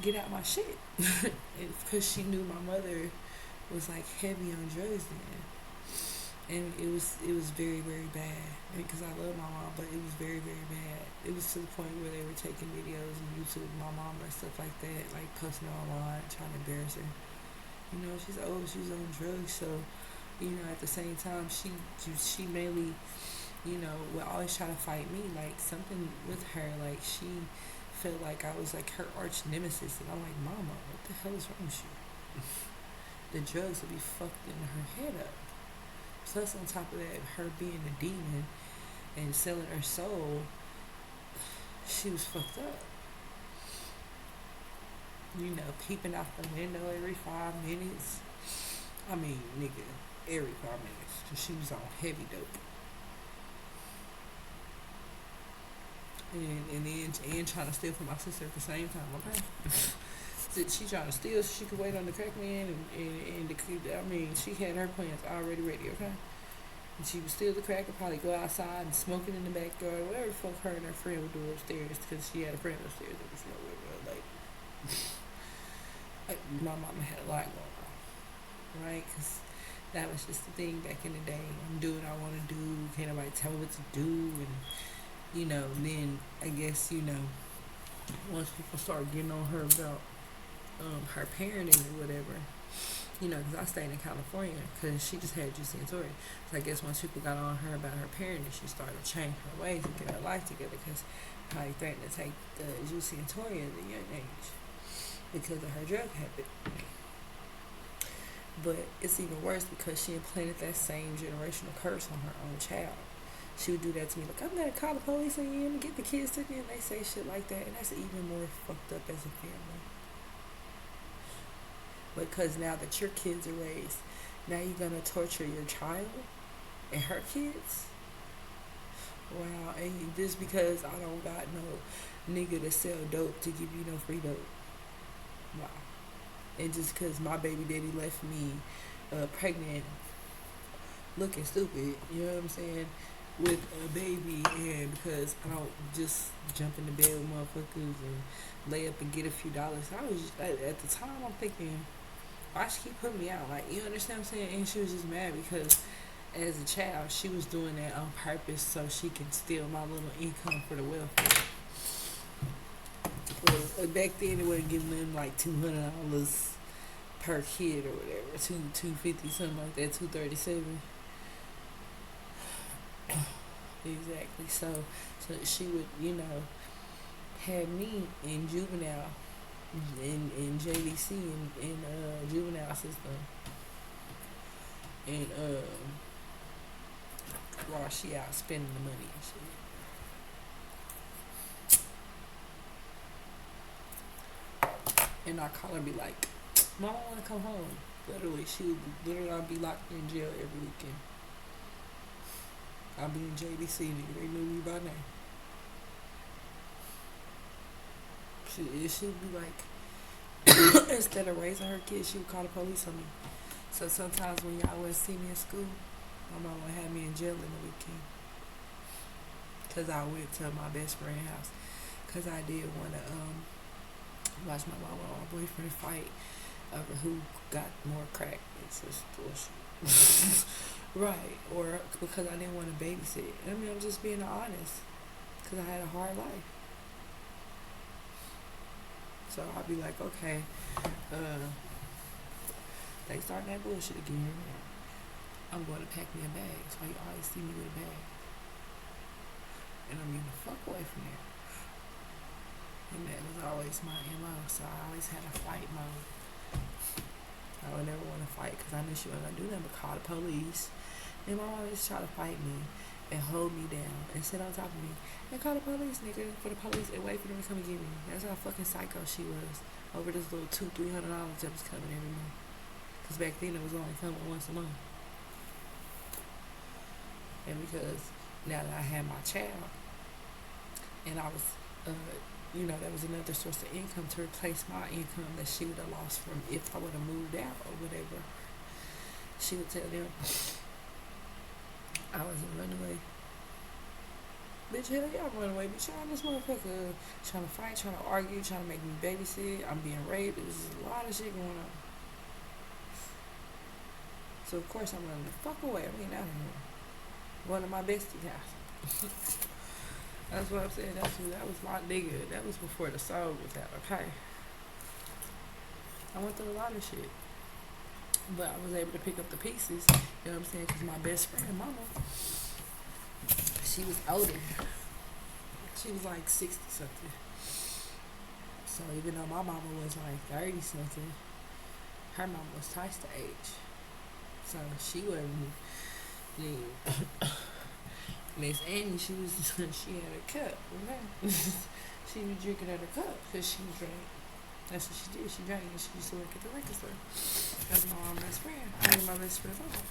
get out my shit. Because she knew my mother was like heavy on drugs then. And it was very, very bad. Because I love my mom, but it was very, very bad. It was to the point where they were taking videos on YouTube of my mom and stuff like that, like posting it online, trying to embarrass her. You know, she's old, she's on drugs, so, you know, at the same time, she mainly, you know, would always try to fight me, like, something with her, like, she felt like I was, like, her arch nemesis, and I'm like, Mama, what the hell is wrong with you? The drugs would be fucked in her head up. Plus, on top of that, her being a demon and selling her soul, she was fucked up. You know, peeping out the window every 5 minutes. I mean, nigga, every 5 minutes. Cause she was on heavy dope. And then trying to steal from my sister at the same time, okay? She trying to steal so she could wait on the crack man she had her plans already ready, okay? And she would steal the crack and probably go outside and smoke it in the backyard, whatever the fuck her and her friend would do upstairs because she had a friend upstairs that was smoke with her, like my mama had a lot going on, right? Because that was just the thing back in the day. I'm doing what I want to do, can't nobody tell me what to do, and you know, then I guess, you know, once people start getting on her about her parenting or whatever, you know, because I stayed in California because she just had Juicy and Tori. So I guess once people got on her about her parenting, she started to change her ways and get her life together because probably threatened to take Juicy and Tori at a young age because of her drug habit. But it's even worse because she implanted that same generational curse on her own child. She would do that to me, like, I'm gonna call the police on you and get the kids took in. They say shit like that, and that's even more fucked up as a family. Because now that your kids are raised, now you're gonna torture your child and her kids? Wow, and just because I don't got no nigga to sell dope to give you no free dope. Wow. And just because my baby daddy left me pregnant, looking stupid, you know what I'm saying, with a baby, and because I don't just jump in the bed with motherfuckers and lay up and get a few dollars. I was just, at the time I'm thinking, why she keep putting me out? Like, you understand what I'm saying? And she was just mad because as a child she was doing that on purpose so she can steal my little income for the welfare. Well, back then it wasn't giving them like $200 per kid or whatever, $250 something like that, $237. Exactly. So she would, you know, have me in juvenile, in JDC, in juvenile system, and while she out spending the money and shit. And our caller be like, Mama wanna come home. Literally, she would literally I'd be locked in jail every weekend. I'll be in JDC, nigga. They knew me by name. She'd be like, instead of raising her kids, she would call the police on me. So sometimes when y'all wouldn't see me in school, my mom would have me in jail in the weekend. Because I went to my best friend's house. Because I did want to watch my mama and my boyfriend fight over who got more crack. It's just bullshit. Right. Or because I didn't want to babysit. I mean, I'm just being honest. Because I had a hard life. So I'll be like, okay, they starting that bullshit again. I'm going to pack me a bag. So you always see me with a bag. And I'm getting the fuck away from there. And that was always my MO. So I always had a fight mode. I would never want to fight because I knew she wasn't going to do nothing but call the police. And my mom always try to fight me and hold me down and sit on top of me and call the police, nigga, for the police and wait for them to come and get me. That's how fucking psycho she was over this little $200-300 that was coming every month. Because back then it was only coming once a month. And because now that I had my child and I was, that was another source of income to replace my income that she would have lost from if I would have moved out or whatever. She would tell them I was a runaway. Bitch, hell yeah, I'm running away. Bitch, y'all this motherfucker trying to fight, trying to argue, trying to make me babysit. I'm being raped. There's a lot of shit going on. So, of course, I'm running the fuck away. I'm getting out of here. One of my besties' house. That's what I'm saying. That was my nigga. That was before the soul was out, okay? I went through a lot of shit. But I was able to pick up the pieces, you know what I'm saying? Because my best friend, mama, she was older. She was like 60-something. So even though my mama was like 30-something, her mama was twice the age. So she wasn't, Miss Annie, she had a cup, okay? She was drinking out of a cup because she drank. That's what she did. She drank and she used to work at the liquor store. That's my best friend. I mean, my best friend's mom.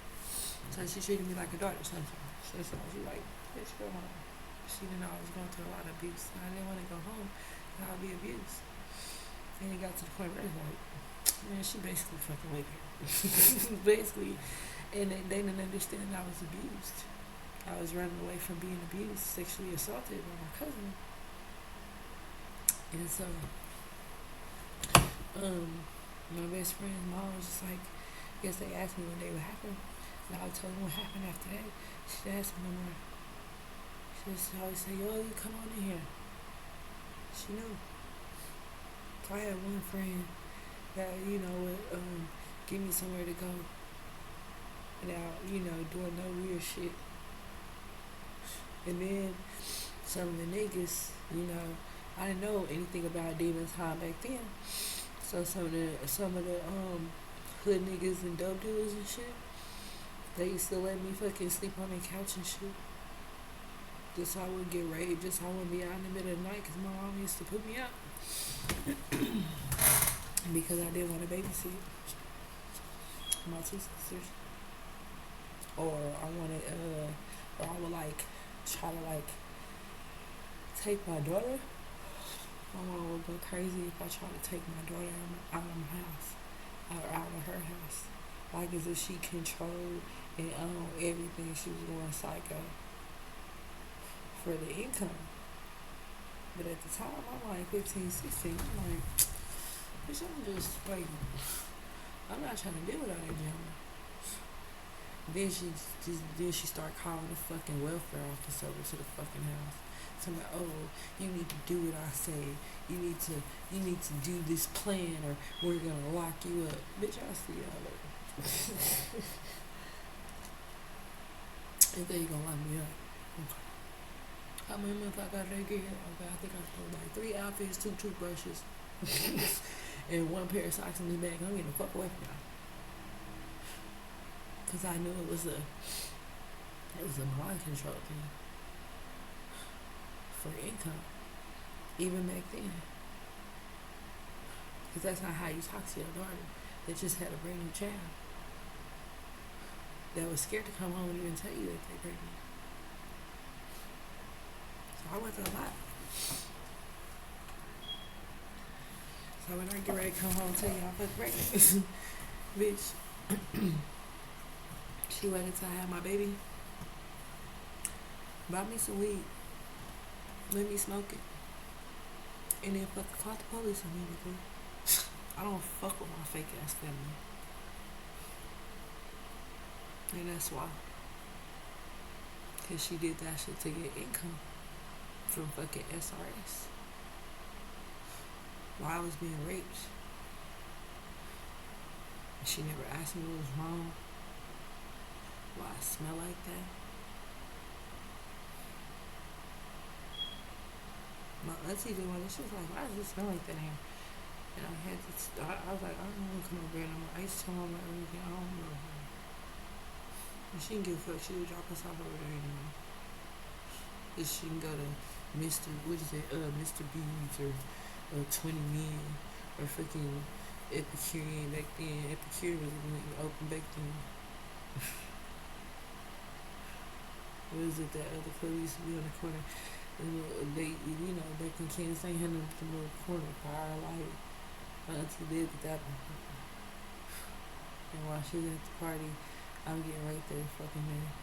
So she treated me like a daughter sometimes. So she like, bitch, go home. She didn't know I was going through a lot of abuse. And I didn't want to go home and I would be abused. And it got to the point where it was like, man, she basically fucking with me. Basically. And they didn't understand I was abused. I was running away from being abused, sexually assaulted by my cousin. And so my best friend's mom was just like, I guess they asked me when they would happen. And I told them what happened after that. She didn't ask me no more. She just always say, yo, you come on in here. She knew. So I had one friend that, would give me somewhere to go without, doing no weird shit. And then some of the niggas, I didn't know anything about demons high back then. So some of the hood niggas and dope dealers and shit, they used to let me fucking sleep on their couch and shit. Just so I wouldn't get raped, just so I wouldn't be out in the middle of the night, because my mom used to put me out. Because I didn't want to babysit my two sisters. Or I would try to take my daughter. My mom would go crazy if I tried to take my daughter out of my house, or out of her house. Like as if she controlled and owned everything. She was going psycho for the income. But at the time, I'm like 15, 16. I'm like, bitch, I'm just waiting. I'm not trying to deal with all that drama. Then she started calling the fucking welfare office over to the fucking house. So I'm like, oh, you need to do what I say. You need to do this plan or we're gonna lock you up. Bitch, I'll see y'all later. And then you gonna lock me up. Okay. How many months I got that gear? Okay, I think I stole like 3 outfits, 2 toothbrushes, and 1 pair of socks in the bag. I'm getting the fuck away from y'all. Cause I knew it was a mind control thing for income, even back then. Because that's not how you talk to your daughter that just had a brand new child. That was scared to come home and even tell you that they're pregnant. So I went through a lot. So when I get ready to come home and tell you I'm fucking pregnant, bitch, she waited till I had my baby, bought me some weed, let me smoke it, and then fucking called the police immediately. I don't fuck with my fake ass family. And that's why. Because she did that shit to get income from fucking SRS. While I was being raped. She never asked me what was wrong. Why I smell like that. My auntie did one, she was like, why does it smell like that in here? And I was like, I don't want to come over here no more. I used to tell my mom everything, I don't know. And she didn't give a fuck, she would drop us off over there anyway. And she can go to Mr. B's or 20 Men or fucking Epicurean back then. Epicurean was open back then. What is it, that other club used to be on the corner? And they, back in Kansas, they had the little corner fire light. My auntie lived with that one. And while she was at the party, I'm getting right there fucking there.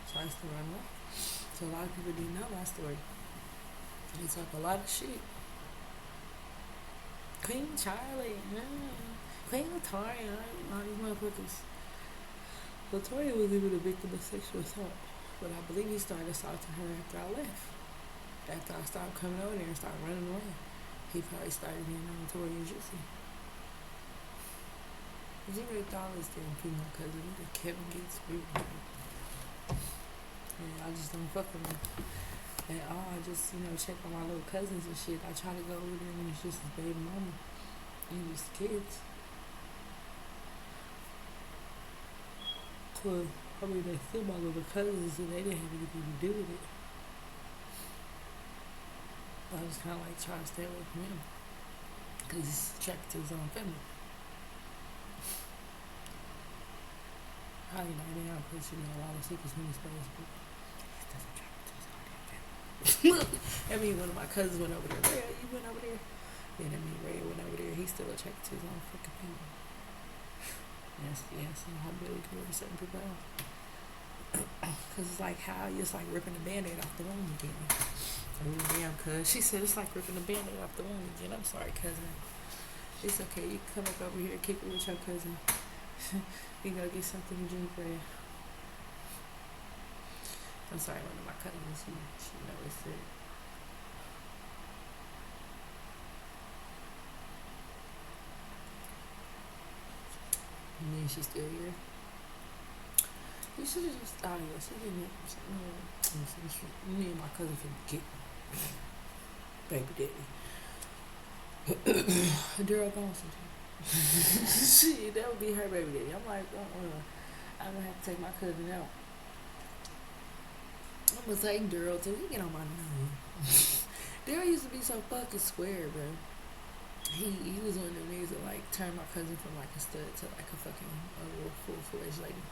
So I used to run away. So a lot of people didn't know my story. They talk a lot of shit. Queen Charlie, Queen Latoya, all these motherfuckers. Latoya was even a victim of sexual assault. But I believe he started assaulting her after I left. After I stopped coming over there and started running away. He probably started being on Latoya Jutsu. Zero dollars damn female cousin that Kevin gets weird. And I just don't fuck with him at all. I just, check on my little cousins and shit. I try to go over there when it's just his baby mama and just kids. Cause they still my little cousins and they didn't have anything to do with it. I was kind of like trying to stay away from him because he's attracted to his own family. Probably not now because a lot of secrets in his place, but he's just attracted to his own damn family. I mean, one of my cousins went over there. Ray, you went over there? Yeah, Ray went over there. He's still attracted to his own fucking family. Yes, and I really do with certain people out. Because it's like how it's like ripping the band-aid off the wound again. Oh, damn, cuz. She said it's like ripping the band-aid off the wound again. I'm sorry, cousin. It's okay. You can come back over here and kick it with your cousin. We go get something to drink for you. I'm sorry, one of my cousins, she noticed it. And then she's still here. You should have just, she didn't. Me and my cousin finna get baby daddy. Daryl gone sometimes. Shit, that would be her baby daddy. I'm like, I'm gonna have to take my cousin out. I'm gonna take Daryl till he get on my nerves. Daryl used to be so fucking square, bro. He was one of the niggas that like turned my cousin from like a stud to like a fucking little full-fledged lady.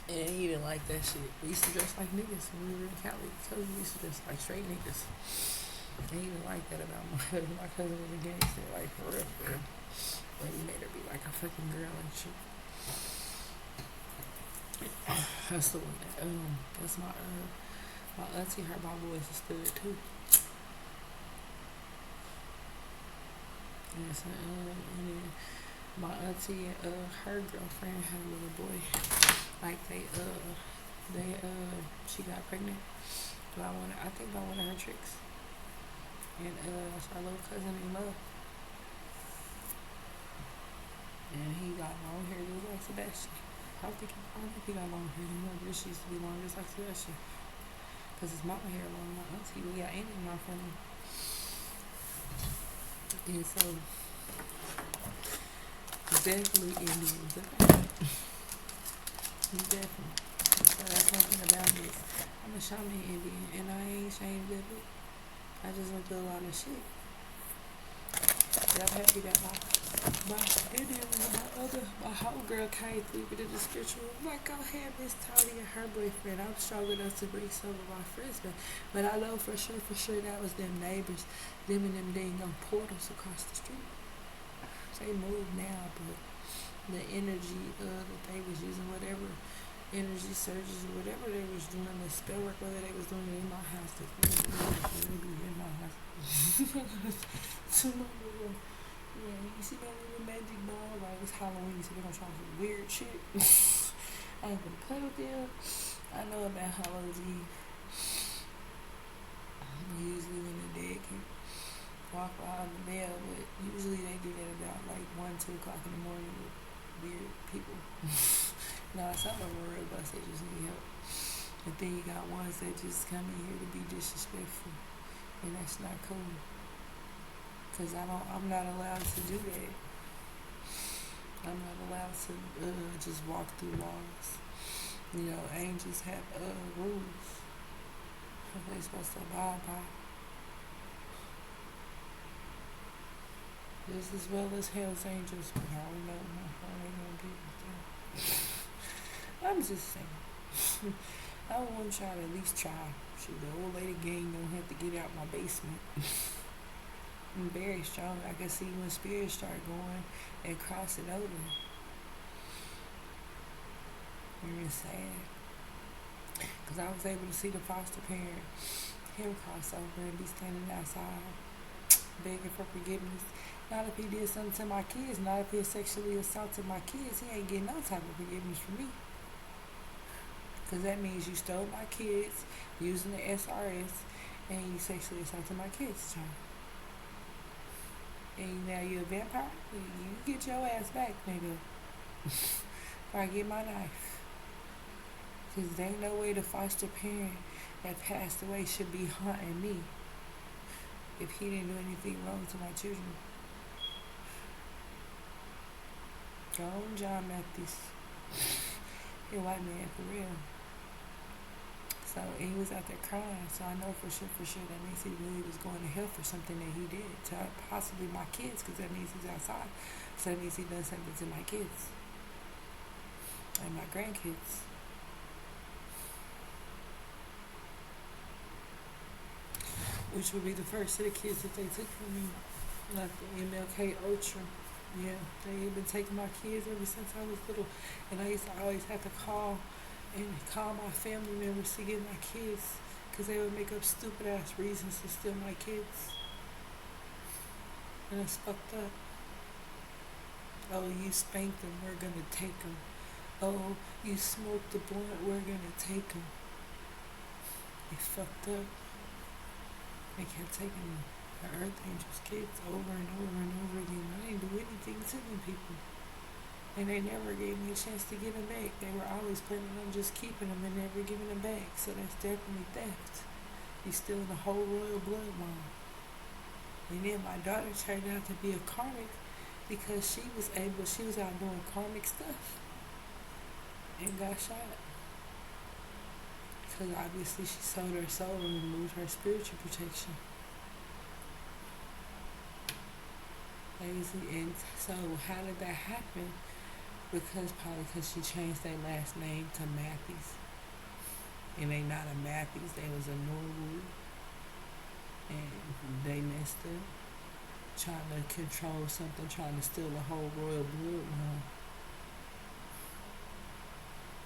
And he didn't like that shit. We used to dress like niggas when we were in Cali. Cousin used to dress like straight niggas. And he didn't like that about my cousin. My cousin was a gangster, like for real, for real. But he made her be like a fucking girl and shit. That's the one that, that's my auntie, her mama was a stud too. Yes, and then my auntie and her girlfriend had a little boy. Like she got pregnant by one of her tricks. And it's our little cousin in love. And he got long hair just like Sebastian. I don't think he got long hair anymore, but she used to be long just like Sebastian. Because his mama hair long, my auntie, we got Andy in my family. And so, definitely Indian. Definitely. So that's one thing about this. I'm a shaman Indian, and I ain't ashamed of it. I just went through a lot of shit. And I'm happy that my and then my homegirl came through with the spiritual. Like, go ahead, Miss Tony and her boyfriend. I'm strong enough to bring some of my friends back. But I know for sure that was them neighbors, them and them dang young portals across the street. They moved now, but the energy that they was using, whatever energy surges or whatever they was doing, the spell work, whether they was doing it in my house, they really be in my house. To my little, yeah, you see my little magic ball? Like, it's Halloween, so they're gonna try some weird shit. I ain't gonna play with them. I know about Halloween. Usually when the dead can walk behind the mail, but usually they do that about like 1, 2 o'clock in the morning with weird people. Nah, some of them are real bus, they just need help. But then you got ones that just come in here to be disrespectful, and that's not cool. Cause I'm not allowed to do that. I'm not allowed to just walk through walls. You know, angels have rules that they're supposed to abide by. Just as well as Hell's Angels, but I don't know how they gonna get with that. I'm just saying. I want y'all to at least try. Shoot, the old lady gang don't have to get out my basement. I'm very strong. I can see when spirits start going and crossing over. It's sad. Because I was able to see the foster parent, him cross over and be standing outside begging for forgiveness. Not if he did something to my kids, not if he sexually assaulted my kids. He ain't getting no type of forgiveness from me. Because that means you stole my kids using the SRS and you sexually assaulted my kids, child. And now you're a vampire? You get your ass back, nigga. Or I get my knife. Because there ain't no way the foster parent that passed away should be haunting me if he didn't do anything wrong to my children. Go on, John Matthews. He a white man for real. So he was out there crying. So I know for sure that means he really was going to hell for something that he did to possibly my kids, because that means he's outside. So that means he done something to my kids and my grandkids. Which would be the first of the kids that they took from me, like the MLK Ultra. Yeah, they have been taking my kids ever since I was little, and I used to always have to call my family members to get my kids, because they would make up stupid ass reasons to steal my kids, and it's fucked up. Oh, you spanked them, we're gonna take them. Oh, you smoked the blunt, we're gonna take them. It's fucked up. They kept taking the Earth Angels kids over and over and over again. I didn't do anything to them people. And they never gave me a chance to get them back. They were always planning on just keeping them and never giving them back. So that's definitely theft. You're stealing the whole royal bloodline. And then my daughter turned out to be a karmic because she was out doing karmic stuff and got shot. Because obviously she sold her soul and removed her spiritual protection. And so how did that happen? Probably because she changed their last name to Matthews. And they not a Matthews, they was a Norwood. And they messed up. Trying to control something, trying to steal the whole royal bloodline.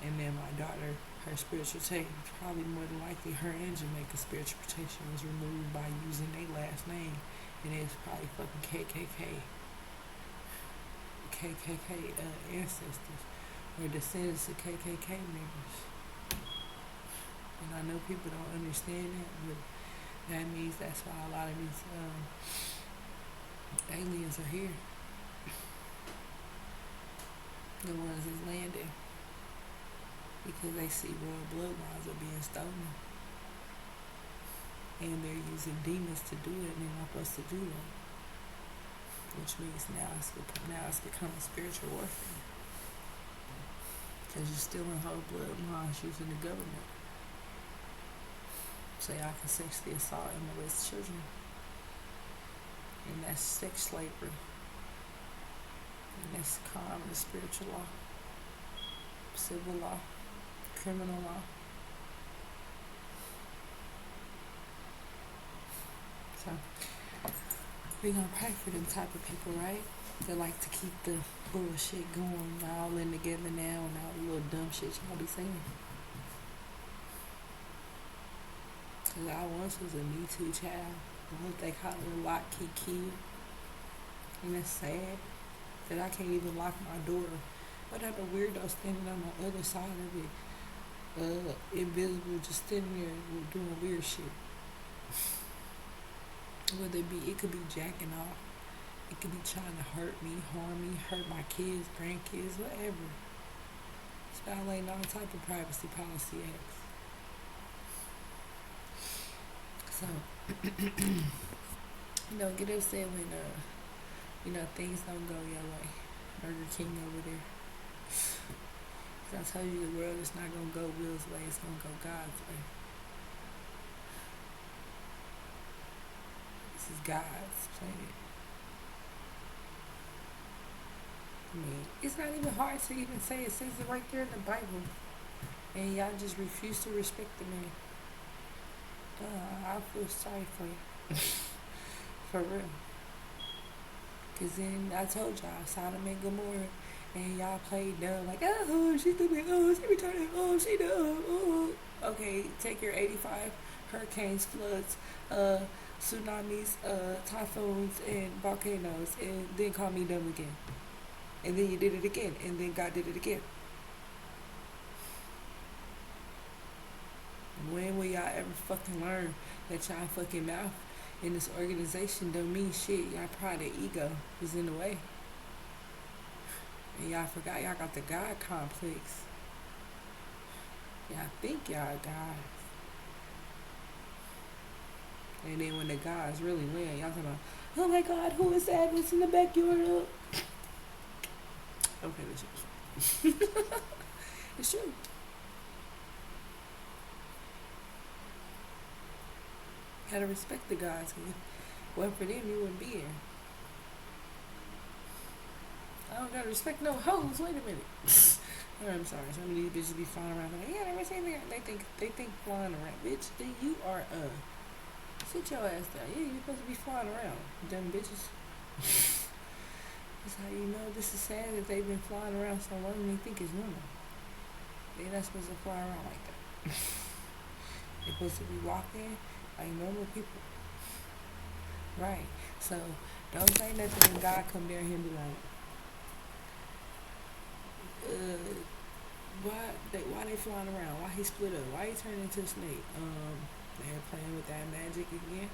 And then my daughter, her spiritual protection, probably more than likely her and Jamaica's spiritual protection was removed by using their last name. And it's probably fucking KKK ancestors or descendants of KKK members. And I know people don't understand that, but that means that's why a lot of these aliens are here. The ones that's landing. Because they see royal bloodlines are being stolen. And they're using demons to do it, and they're not supposed to do that. Which means now it's becoming spiritual warfare. Because you're stealing whole bloodlines using the government. So y'all can sexually assault and molest children. And that's sex slavery. And that's crime and spiritual law, civil law, criminal law. So we're gonna pray for them type of people, right? They like to keep the bullshit going all in together now and all the little dumb shit y'all be saying. Cause I once was a Me Too child. What they call it a lock key kid. And it's sad that I can't even lock my door. What other weirdo standing on the other side of it, invisible, just standing there doing weird shit. Whether it could be jacking off, it could be trying to hurt me, harm me, hurt my kids, grandkids, whatever. It's violating all type of privacy policy acts. So, get upset when things don't go your way. Burger King over there. 'Cause I told you the world is not gonna go Will's way, it's gonna go God's way. This is God's planet. I mean, it's not even hard to even say. It says it right there in the Bible. And y'all just refuse to respect the man. I feel sorry for you. For real. Because then I told y'all, Sodom and Gomorrah, and y'all played dumb, like, oh, she's stupid, oh, she retarded, oh, she dumb, oh. Okay, take your 85 hurricanes, floods, tsunamis, typhoons, and volcanoes, and then call me dumb again. And then you did it again, and then God did it again. When will y'all ever fucking learn that y'all fucking mouth in this organization don't mean shit? Y'all pride and ego is in the way. And y'all forgot y'all got the God complex. Y'all think y'all God. And then when the gods really win, y'all talking about, oh my God, who is that? What's in the backyard? Okay, that's true. It's true. Gotta respect the gods. If it wasn't for them, you wouldn't be here. I don't gotta respect no hoes. Wait a minute. I'm sorry. Some of these bitches be flying around like, yeah, never seen that. They think flying around. Bitch, then you are sit your ass down. Yeah, you're supposed to be flying around, dumb bitches. That's how you know this is sad that they've been flying around so long and they think it's normal. They're not supposed to fly around like that. They're supposed to be walking like normal people. Right. So don't say nothing when God come there and he'll be like, why they flying around? Why he split up? Why he turned into a snake? They're playing with that magic again.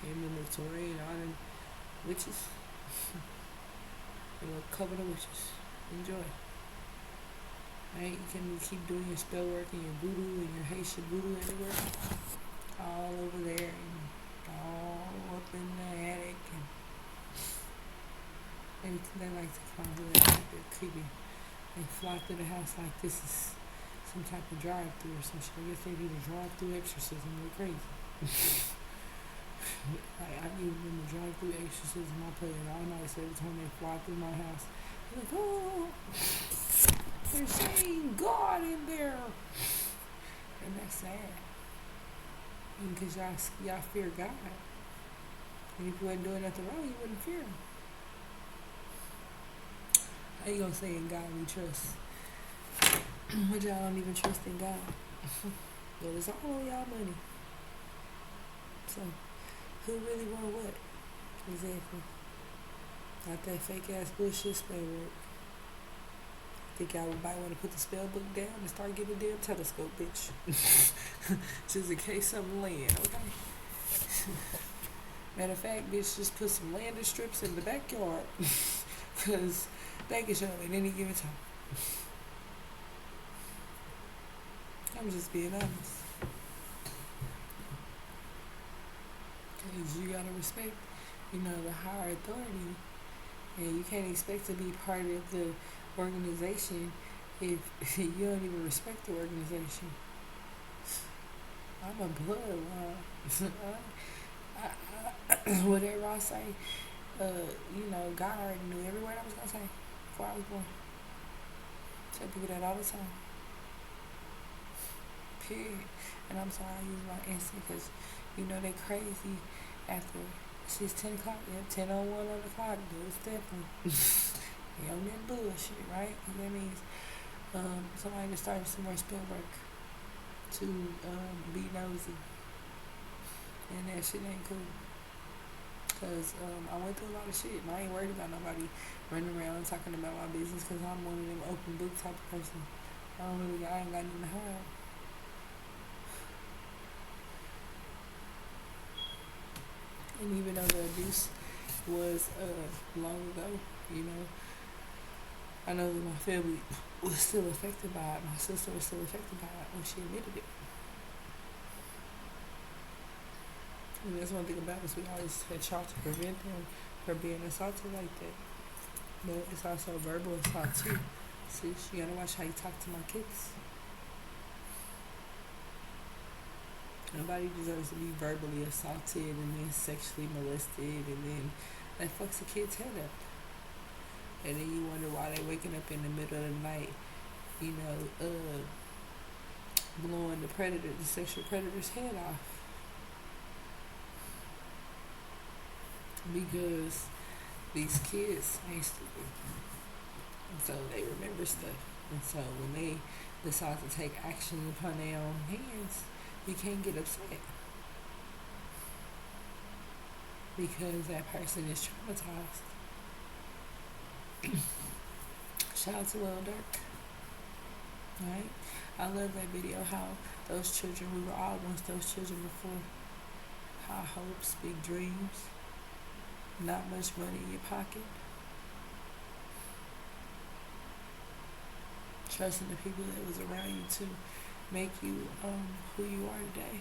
Him and Victoria and all them witches. They will cover the witches. Enjoy. Right? You can keep doing your spell work and your voodoo and your Haitian voodoo everywhere. All over there and all up in the attic and they like to come over there like they're creepy. They fly through the house like this is some type of drive-through or some shit. I guess they do the drive-through exorcism. They're crazy. I give them the drive-through exorcism. I play it all night, so every time they fly through my house, they're like, oh, they're saying God in there. And that's sad. Because y'all fear God. And if you wasn't doing nothing wrong, you wouldn't fear him. How you gonna say in God we trust? But y'all don't even trust in God. But it's all on y'all money. So, who really want what? Exactly. Not that fake ass bullshit spell work. Think y'all might want to put the spell book down and start getting a damn telescope, bitch. Just in case something land, okay? Matter of fact, bitch, just put some landing strips in the backyard. Because they can show at any given time. I'm just being honest. Because you gotta respect, the higher authority. And you can't expect to be part of the organization if you don't even respect the organization. I'm a bloodline. Whatever I say, God already knew every word I was gonna say before I was born. Tell people that all the time. Period. And I'm sorry I use my instant because they crazy after it's 10 o'clock. Yeah, 10:01 on the clock. It's definitely on that bullshit, right? That means somebody that started some more spell work to be nosy. And that shit ain't cool. Because I went through a lot of shit. And I ain't worried about nobody running around talking about my business because I'm one of them open book type of person. I ain't got nothing to hide. And even though the abuse was long ago, I know that my family was still affected by it. My sister was still affected by it when she admitted it. And that's one thing about us. We always had tried to prevent them from being assaulted like that. But it's also verbal assault too. So you gotta watch how you talk to my kids. Nobody deserves to be verbally assaulted and then sexually molested, and then that fucks the kid's head up. And then you wonder why they waking up in the middle of the night, blowing the sexual predator's head off. Because these kids ain't stupid. And so they remember stuff. And so when they decide to take action upon their own hands, you can't get upset. Because that person is traumatized. Shout out to Lil Durk. Right? I love that video how those children, we were all once those children before. High hopes, big dreams. Not much money in your pocket. Trusting the people that was around you to make you who you are today.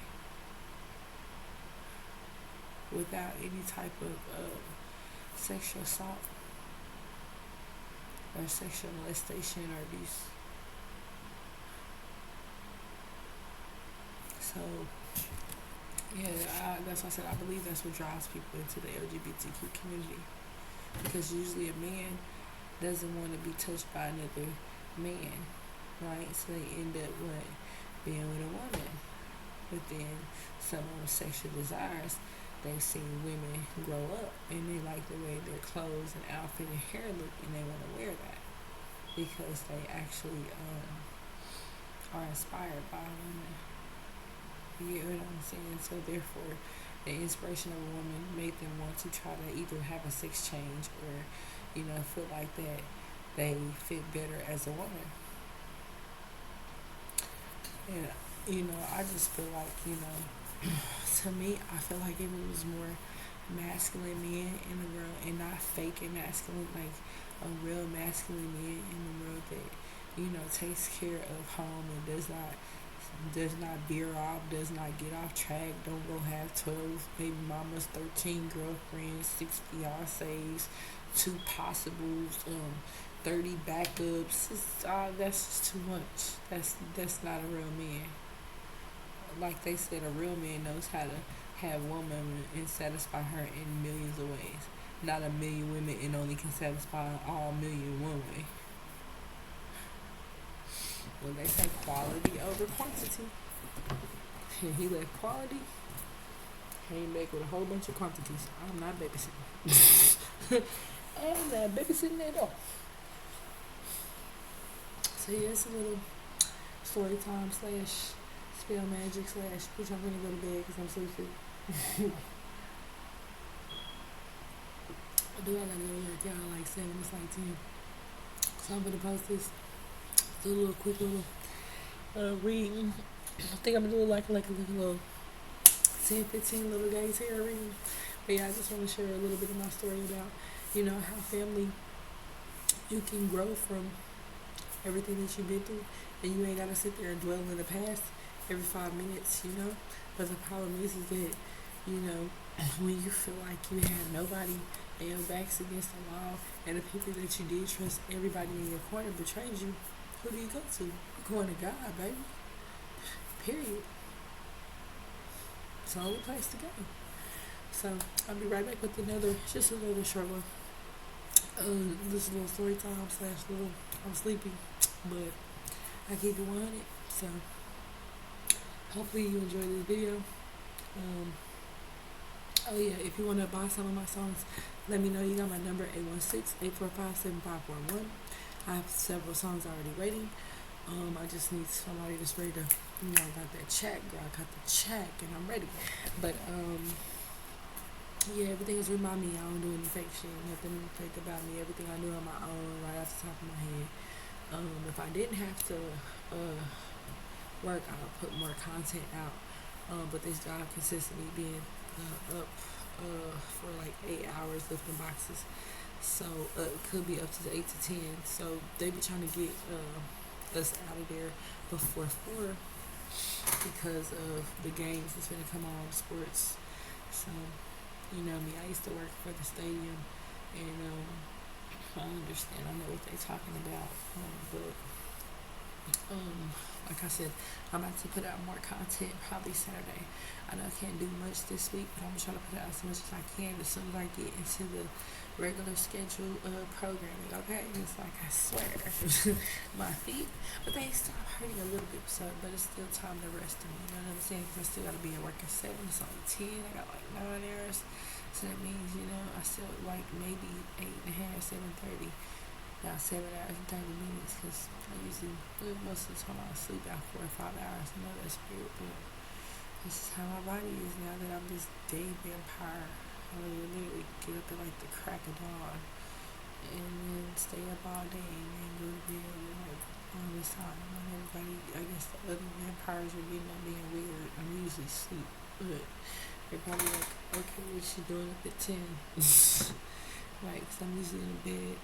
Without any type of sexual assault or sexual molestation or abuse. So, yeah, that's why I said I believe that's what drives people into the LGBTQ community. Because usually a man doesn't want to be touched by another man, right? So they end up being with a woman. But then some of the sexual desires, they've seen women grow up and they like the way their clothes and outfit and hair look, and they want to wear that because they actually are inspired by women. You get what I'm saying? So therefore, the inspiration of a woman made them want to try to either have a sex change or, feel like that they fit better as a woman. And, I just feel like, to me, I feel like if it was more masculine men in the world and not fake and masculine, like a real masculine man in the world that, takes care of home and does not veer off, does not get off track, don't go have 12 baby mamas, 13 girlfriends, 6 fiancés, 2 possibles, 30 backups. That's just too much. That's not a real man. Like they said, a real man knows how to have one woman and satisfy her in millions of ways. Not a million women and only can satisfy all million one way. When they say quality over quantity, and he left quality, came back with a whole bunch of quantities. I'm not babysitting. I'm not babysitting at all. So yeah, it's a little story time / spell magic / which I'm gonna go to bed because I'm sleepy. I gotta go to work, y'all, like 7, it's like 10. So I'm gonna post this. Do a little quick little reading. I think I'm gonna do like a little 10-15 little days here reading. But yeah, I just want to share a little bit of my story about, how family, you can grow from everything that you've been through, and you ain't gotta sit there and dwell in the past every 5 minutes, But the problem is that, when you feel like you have nobody and your back's against the wall, and the people that you did trust, everybody in your corner betrayed you, who do you go to? You're going to God, baby. Period. It's the only place to go. So I'll be right back with just another short one. This little story time slash little. I'm sleepy, but I keep it 100. So hopefully you enjoy this video. Um, oh yeah, if you want to buy some of my songs, let me know. You got my number 816-845-7541. I have several songs already waiting. I just need somebody that's ready to, I got that check, girl. I got the check and I'm ready. But yeah, everything is remind me. I don't do any fake shit, nothing fake about me. Everything I do on my own, right off the top of my head. If I didn't have to work, I would put more content out. But this job consistently being up for like 8 hours lifting boxes, so it could be up to 8 to 10. So they be trying to get us out of there before 4 because of the games that's gonna come on, sports. So you know me, I used to work for the stadium, and I understand. I know what they're talking about, but like I said, I'm about to put out more content probably Saturday. I know I can't do much this week, but I'm gonna try to put out as much as I can as soon as I get into the regular schedule programming. Okay, it's like I swear, my feet, but they stop hurting a little bit. So, but it's still time to rest them. You know what I'm saying? Because I still gotta be at work at 7. It's only 10. I got like 9 hours, so that means I still like maybe 8:30, 7:30. About 7 hours and 30 minutes, because I usually, most of the time I sleep out 4 or 5 hours. I know that's weird, but this is how my body is now that I'm this day vampire. I literally get up at like the crack of dawn and then stay up all day and then go to bed at like on this time. And everybody, I guess the other vampires are getting on being weird. I'm usually asleep, but they're probably like, okay, what you doing up at 10? Like, 'cause I'm usually in the bed.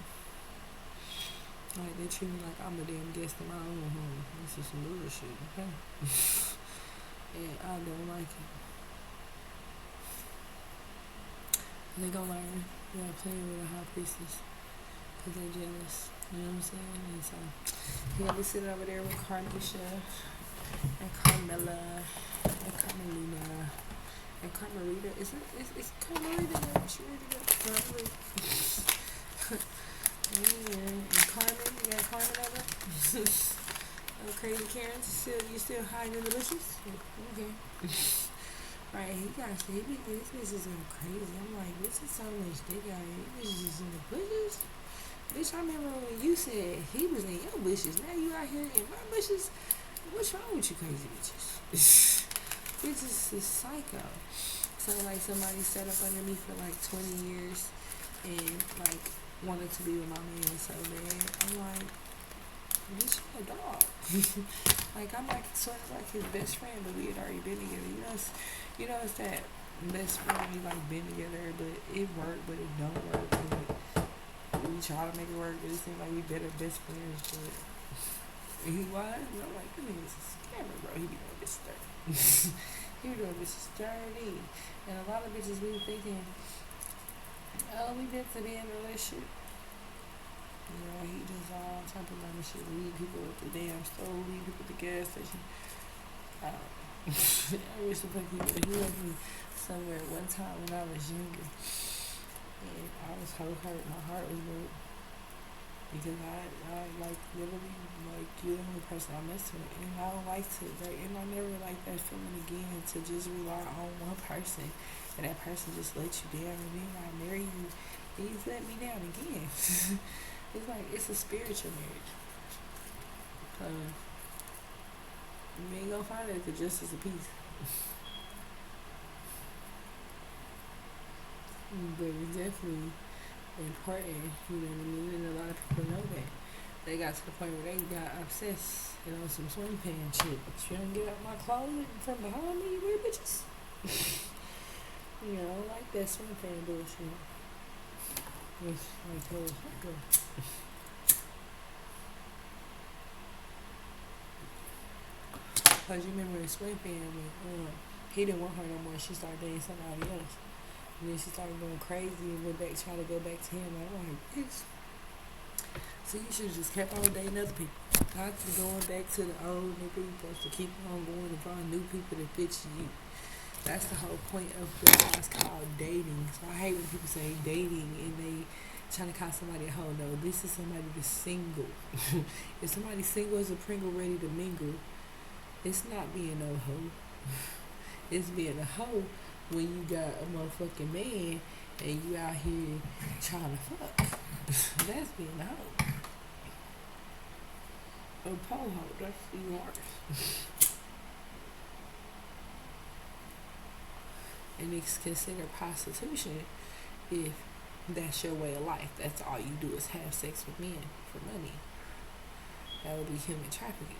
Like, they treat me like I'm the damn guest in my own home. This is some bullshit, okay? And I don't like it. They gonna learn. They're playing with a high priestess because they're jealous. You know what I'm saying? And so, he'll be sitting over there with Carmisha and Carmella and Carmelina and Carmelita. Is Carmelita there? She ready to go? Carmelita. Yeah, and Carmen, you got Carmen over? Oh, crazy Karen, you still hiding in the bushes? Okay. Right, he got shit. This bitch is going crazy. I'm like, this is so much dick out here. This bitch is in the bushes. Bitch, I remember when you said he was in your bushes. Now you out here in my bushes. What's wrong with you crazy bitches? This is psycho. So like somebody set up under me for like 20 years and like wanted to be with my man so bad. I'm like, bitch, you a dog. Like, I'm like sort of like his best friend, but we had already been together. It's that best friend we like been together, but it worked, but it don't work. But we try to make it work, but it seems like we better best friends. But he was, and I'm like, this nigga's a scammer, bro. He be doing bitches dirty. He be doing bitches dirty, and a lot of bitches be thinking, oh, we meant to be in a relationship. He does all type of money shit. Lead people at the damn store, lead people at the gas station. I used to put people. He left me somewhere one time when I was younger, and I was so hurt. My heart was broke because I like literally like you're the only person I messed with, and I don't like to and I never like that feeling again to just rely on one person. And that person just let you down, and then I marry you, and you let me down again. It's like, it's a spiritual marriage. You ain't gonna find it at the Justice of Peace. But it's definitely important, you know what I mean? And a lot of people know that. They got to the point where they got obsessed, on some swing pan shit. You don't get out my closet from behind me, you weird bitches. I don't like that swing fan bullshit. It's like, oh, because you remember in swing fan when he didn't want her no more, she started dating somebody else. And then she started going crazy and went back, trying to go back to him. I'm like, bitch. So you should have just kept on dating other people. Not going back to the old nigga. You're supposed to keep on going and find new people that fit you. That's the whole point of why it's called dating. So I hate when people say dating and they trying to call somebody a hoe. No, this is somebody that's single. If somebody's single as a Pringle ready to mingle, it's not being no hoe. It's being a hoe when you got a motherfucking man and you out here trying to fuck. That's being a hoe. A po hoe, that's even worse. And it's considered prostitution if that's your way of life. That's all you do is have sex with men for money. That would be human trafficking.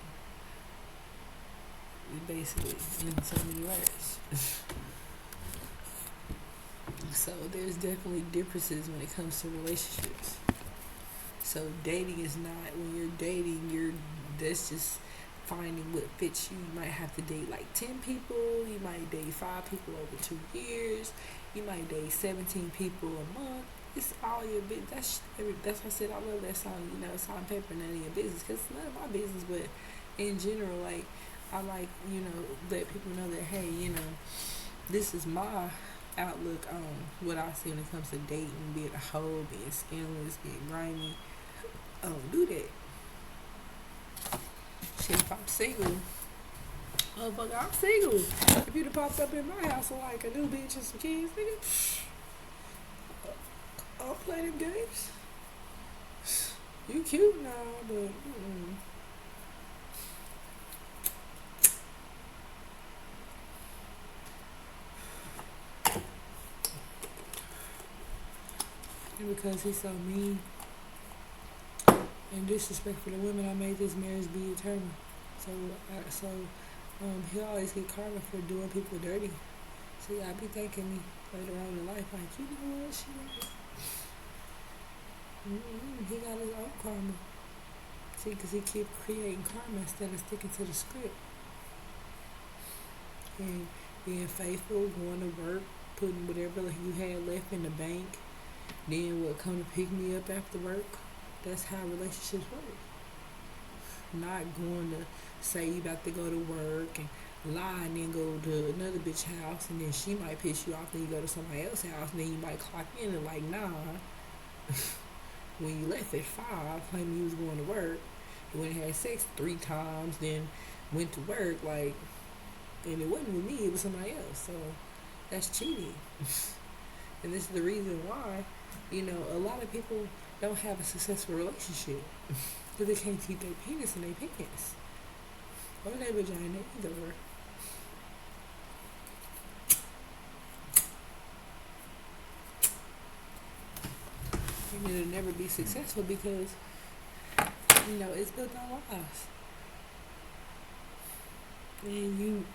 Basically, in so many words. So there's definitely differences when it comes to relationships. So dating is not, when you're dating, that's just finding what fits you. You might have to date like 10 people. You might date 5 people over 2 years. You might date 17 people a month. It's all your business. That's why I said I love that song. You know, salt and pepper, none of your business. Cause it's none of my business. But in general, like, I like, let people know that, hey, this is my outlook on what I see when it comes to dating, being a hoe, being scandalous, being grimy. I don't do that. Shit, if I'm single, motherfucker, I'm single. If you'd have popped up in my house with like a new bitch and some kids, nigga, I'll play them games. You cute now, but and because he's so mean and disrespectful to women, I made this marriage be eternal. He'll always get karma for doing people dirty. So y'all be thanking me later on in life, like, you know what, she right. He got his own karma. See, because he keep creating karma instead of sticking to the script. And being faithful, going to work, putting whatever you had left in the bank, then will come to pick me up after work. That's how relationships work. Not going to say you about to go to work and lie and then go to another bitch house and then she might piss you off, then you go to somebody else's house and then you might clock in and like, nah. When you left at 5, claiming you was going to work, you went and had sex 3 times, then went to work, like, and it wasn't with me, it was somebody else. So that's cheating. And this is the reason why, a lot of people don't have a successful relationship because they can't keep their penis in their pants or their vagina either. And it'll never be successful because, it's built on lies. And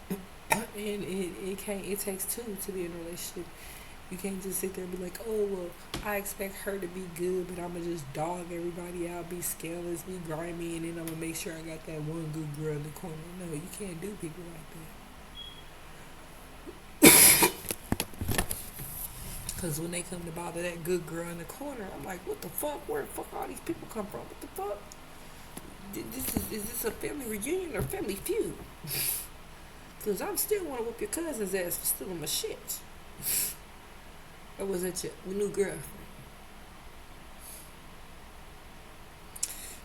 it takes 2 to be in a relationship. You can't just sit there and be like, oh, well, I expect her to be good, but I'm going to just dog everybody out, be scandalous, be grimy, and then I'm going to make sure I got that one good girl in the corner. No, you can't do people like that. Because when they come to bother that good girl in the corner, I'm like, what the fuck? Where the fuck all these people come from? What the fuck? Is this a family reunion or family feud? Because I'm still want to whoop your cousin's ass for stealing my shit. Or was it your new girlfriend?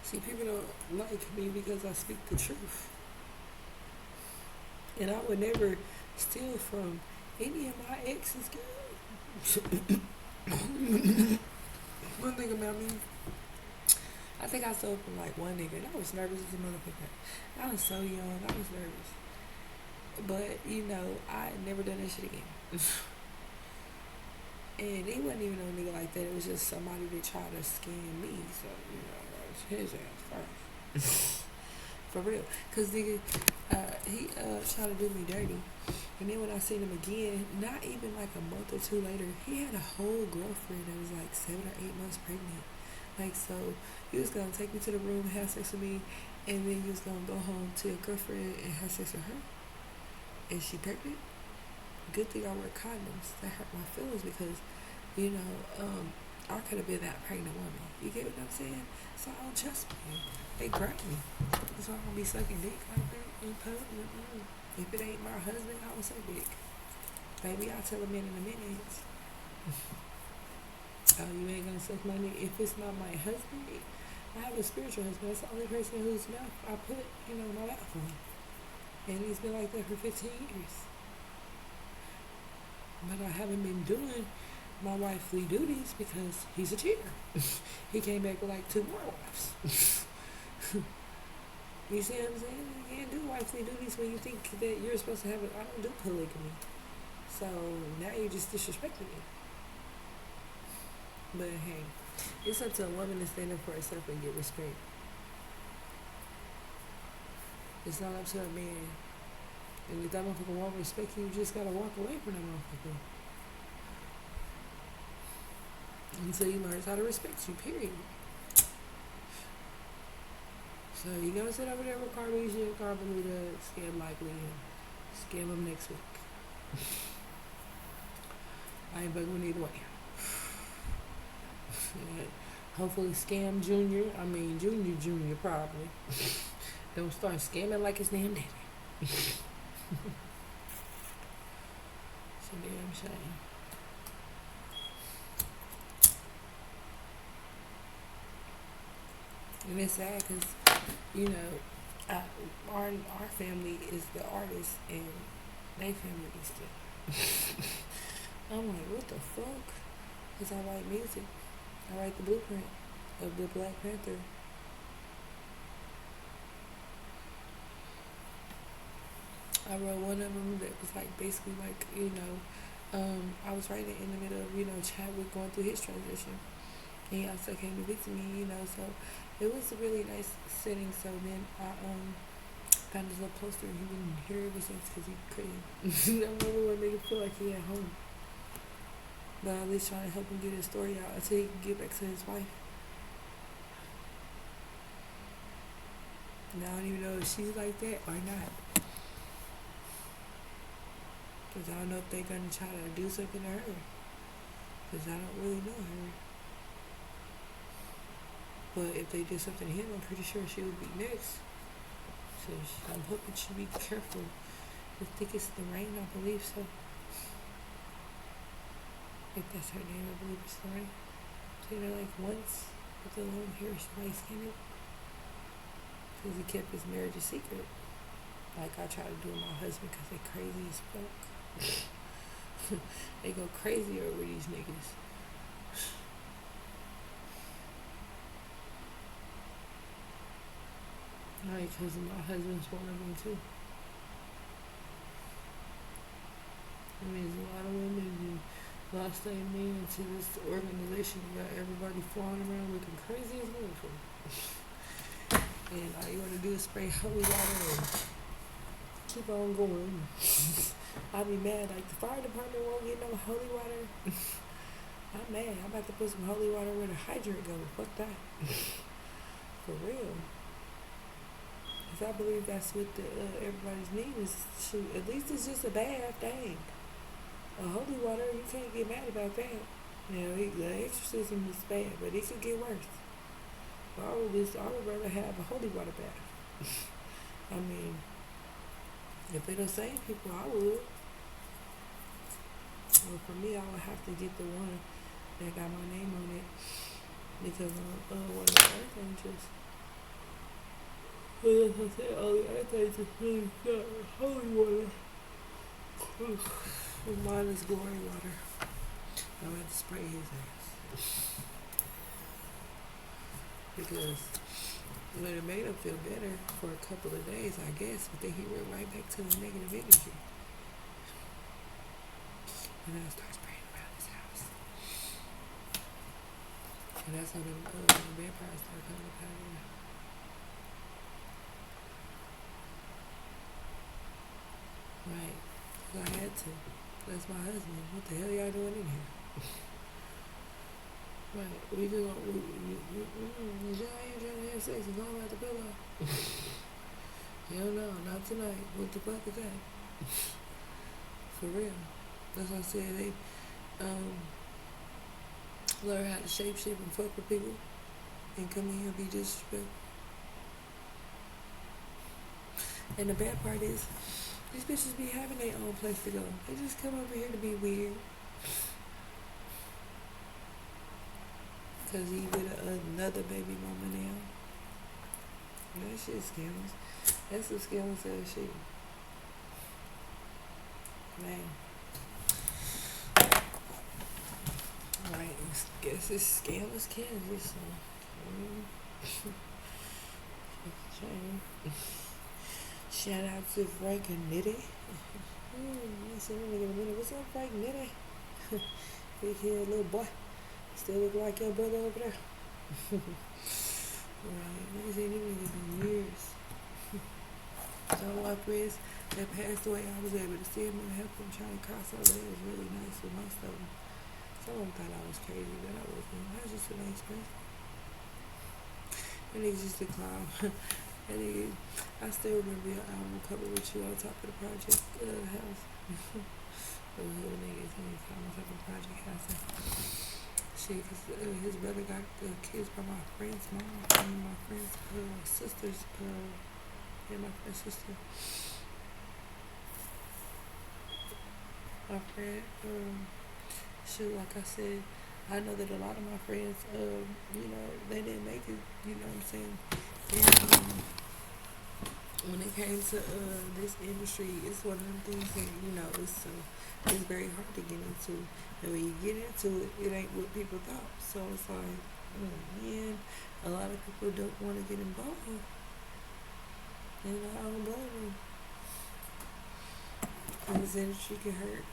See, people don't like me because I speak the truth. And I would never steal from any of my exes, girl. One thing about me, I think I stole from like one nigga, and I was nervous as a motherfucker. I was so young, I was nervous. But, I had never done that shit again. And he wasn't even no nigga like that. It was just somebody that tried to scam me. So, his ass first. For real. Because nigga, he tried to do me dirty. And then when I seen him again, not even like a month or 2 later, he had a whole girlfriend that was like 7 or 8 months pregnant. Like, so he was going to take me to the room and have sex with me. And then he was going to go home to your girlfriend and have sex with her. And she pregnant. Good thing I wear condoms. That hurt my feelings because, I could have been that pregnant woman. You get what I'm saying? So I don't trust me. They grab me. That's why I don't be sucking dick like that in public. If it ain't my husband, I don't suck dick. Baby, I'll tell a man in a minute. Oh, you ain't gonna suck my dick. If it's not my husband, I have a spiritual husband. That's the only person whose mouth I put, my mouth on. And he's been like that for 15 years. But I haven't been doing my wifely duties because he's a cheater. He came back with like 2 more wives. You see what I'm saying? You can't do wifely duties when you think that you're supposed to have it. I don't do polygamy. So now you're just disrespecting me. But hey, it's up to a woman to stand up for herself and get respect. It's not up to a man. And if that motherfucker won't respect you, you just gotta walk away from that motherfucker. Until he learns how to respect you, period. So you gonna sit over there with Carmesia, Carmelita, scam likely, and scam him next week. I ain't bugging either way. Hopefully scam Junior probably. Don't start scamming like his damn daddy. It's a damn shame. And it's sad because, our family is the artist and they family is the... I'm like, what the fuck? Because I write music. I write the blueprint of the Black Panther. I wrote one of them that was like basically like, I was writing in the middle of, Chadwick going through his transition. And he also came to visit me, so it was a really nice setting. So then I found his little poster and he been here ever since because he couldn't. I'm the only one making feel like he at home. But at least trying to help him get his story out until he can get back to his wife. Now I don't even know if she's like that or not. Because I don't know if they're going to try to do something to her. Because I don't really know her. But if they did something to him, I'm pretty sure she would be next. So I'm hoping she'll be careful. I think it's Lorraine, I believe so. If that's her name, I believe it's Lorraine. Seen her like once with the long hair, she's light skinned. Because he kept his marriage a secret. Like I try to do with my husband because they crazy as fuck. They go crazy over these niggas. Like, because my husband's one of them too. I mean, there's a lot of women who lost their man to this organization and got everybody flying around looking crazy as motherfucker. And all you want to do is spray holy water and keep on going. I'll be mad, like the fire department won't get no holy water. I'm mad. I'm about to put some holy water where the hydrant goes. Fuck that. For real. Because I believe that's what everybody's need is. Shoot, at least it's just a bath thing. Holy water, you can't get mad about that. The exorcism is bad, but it could get worse. I would rather have a holy water bath. I mean, if they don't save people, I would. Well, for me, I would have to get the one that got my name on it because one of the earth angels. As I said, all the earth angels really not holy water. Mine is glory water. I'm going to spray his ass. Because it would have made him feel better for a couple of days, I guess, but then he went right back to the negative energy. And I started spraying around his house. And that's how the vampires started coming up out of there. Right. Because I had to. That's my husband. What the hell y'all doing in here? Right. We just gonna, y'all ain't trying to have sex and fall out the pillow. Hell no, not tonight. What the fuck is that? For real. That's why I said they learn how to shape shift and fuck with people and come in here and be disrespectful. And the bad part is, These bitches be having their own place to go. They just come over here to be weird. Cause he with another baby mama now. That shit scandalous. That's some scandalous ass shit. Man. Alright, guess it's scandalous Kansas. So. Shout out to Frank and Nitty. What's up, Frank Nitty? Big head little boy. Still look like your brother over there. Right, I seen him in years. So my friends that passed away, I was able to see him and help them try to cross over. It was really nice with most of them. Some of them thought I was crazy, but I wasn't. I was just a nice person. And he's just a clown. And I still remember your album cover with you on top of the project house. Those little niggas on top of the project house. Shit, cause his brother got kids by my friend's mom and my friend's sister's, my friend's sister. My friend, shit, like I said, I know that a lot of my friends, they didn't make it, you know what I'm saying? And when it came to this industry, it's one of them things that, it's very hard to get into. And when you get into it, it ain't what people thought. So it's like, man, a lot of people don't want to get involved. And I don't blame them. And this industry can hurt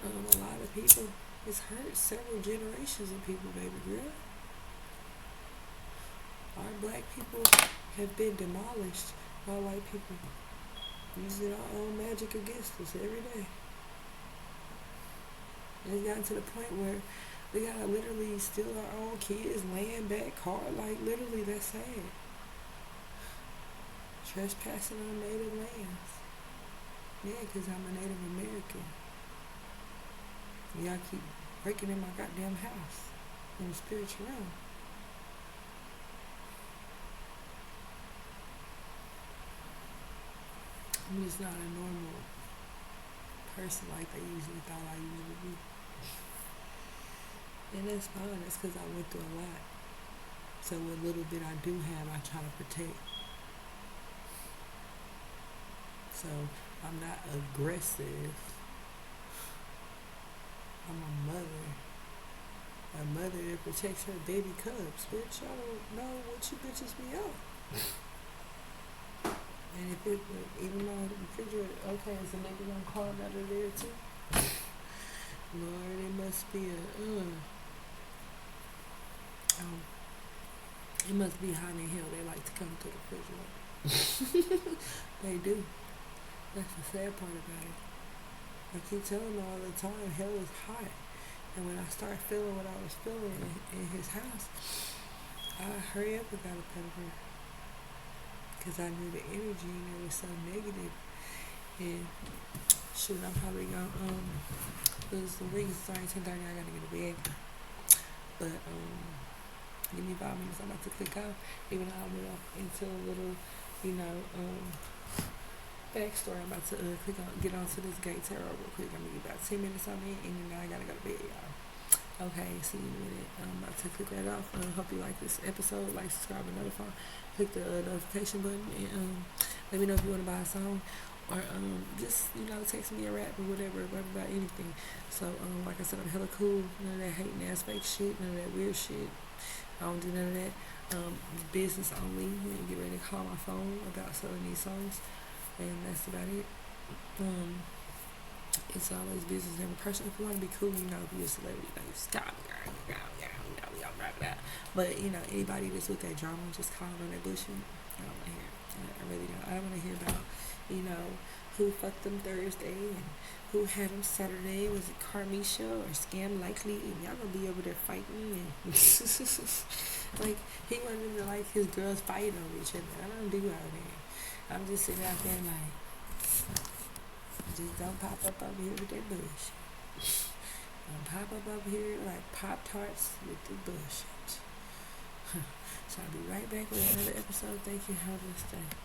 a lot of people. It's hurt several generations of people, baby girl. Our black people have been demolished by white people, using our own magic against us every day. And it's gotten to the point where we gotta literally steal our own kids, land back, car, like literally that's sad. Trespassing on native lands. Yeah, because I'm a Native American. Y'all keep breaking in my goddamn house in the spiritual realm. I'm just not a normal person like they usually thought I usually be. And that's fine. That's because I went through a lot. So what little bit I do have, I try to protect. So I'm not aggressive. I'm a mother. A mother that protects her baby cubs. Bitch, I don't know what you bitches be on. And if it, even though the refrigerator, okay, is the nigga gonna climb out of there too? Lord, it must be it must be hot in hell. They like to come to the refrigerator. They do. That's the sad part about it. I keep telling them all the time, hell is hot. And when I start feeling what I was feeling in his house, I hurry up and got up out of here. Because I knew the energy in there was so negative. And shoot, I'm probably gonna lose some rings. Sorry, 10:30, I gotta get to bed. But give me 5 minutes, I'm about to click off. Even though I went off into a little, backstory. I'm about to get onto this gate tarot real quick. I'm gonna get about 10 minutes on it, and then I gotta go to bed, y'all. Okay, see you in a minute. I'm about to click that off. Hope you like this episode. Like, subscribe, and notify. Click the notification button, and let me know if you want to buy a song, or just text me a rap or whatever about anything. So like I said, I'm hella cool. None of that hating ass fake shit. None of that weird shit. I don't do none of that. Business only. Get ready to call my phone about selling these songs, and that's about it. It's always business and personal. If you want to be cool, if you're a celebrity, you stop, but anybody that's with that drama, just calling on that bullshit. I don't want to hear it. I really don't. I don't want to hear about, who fucked them Thursday and who had them Saturday. Was it Carmisha or Scam Likely? And y'all gonna be over there fighting and like he wanted to like his girls fighting over each other. I don't do all that. I'm just sitting out there like. Just don't pop up over here with that bullshit. Don't pop up over here like Pop-Tarts with the bullshit. So I'll be right back with another episode. Thank you. Have a nice day.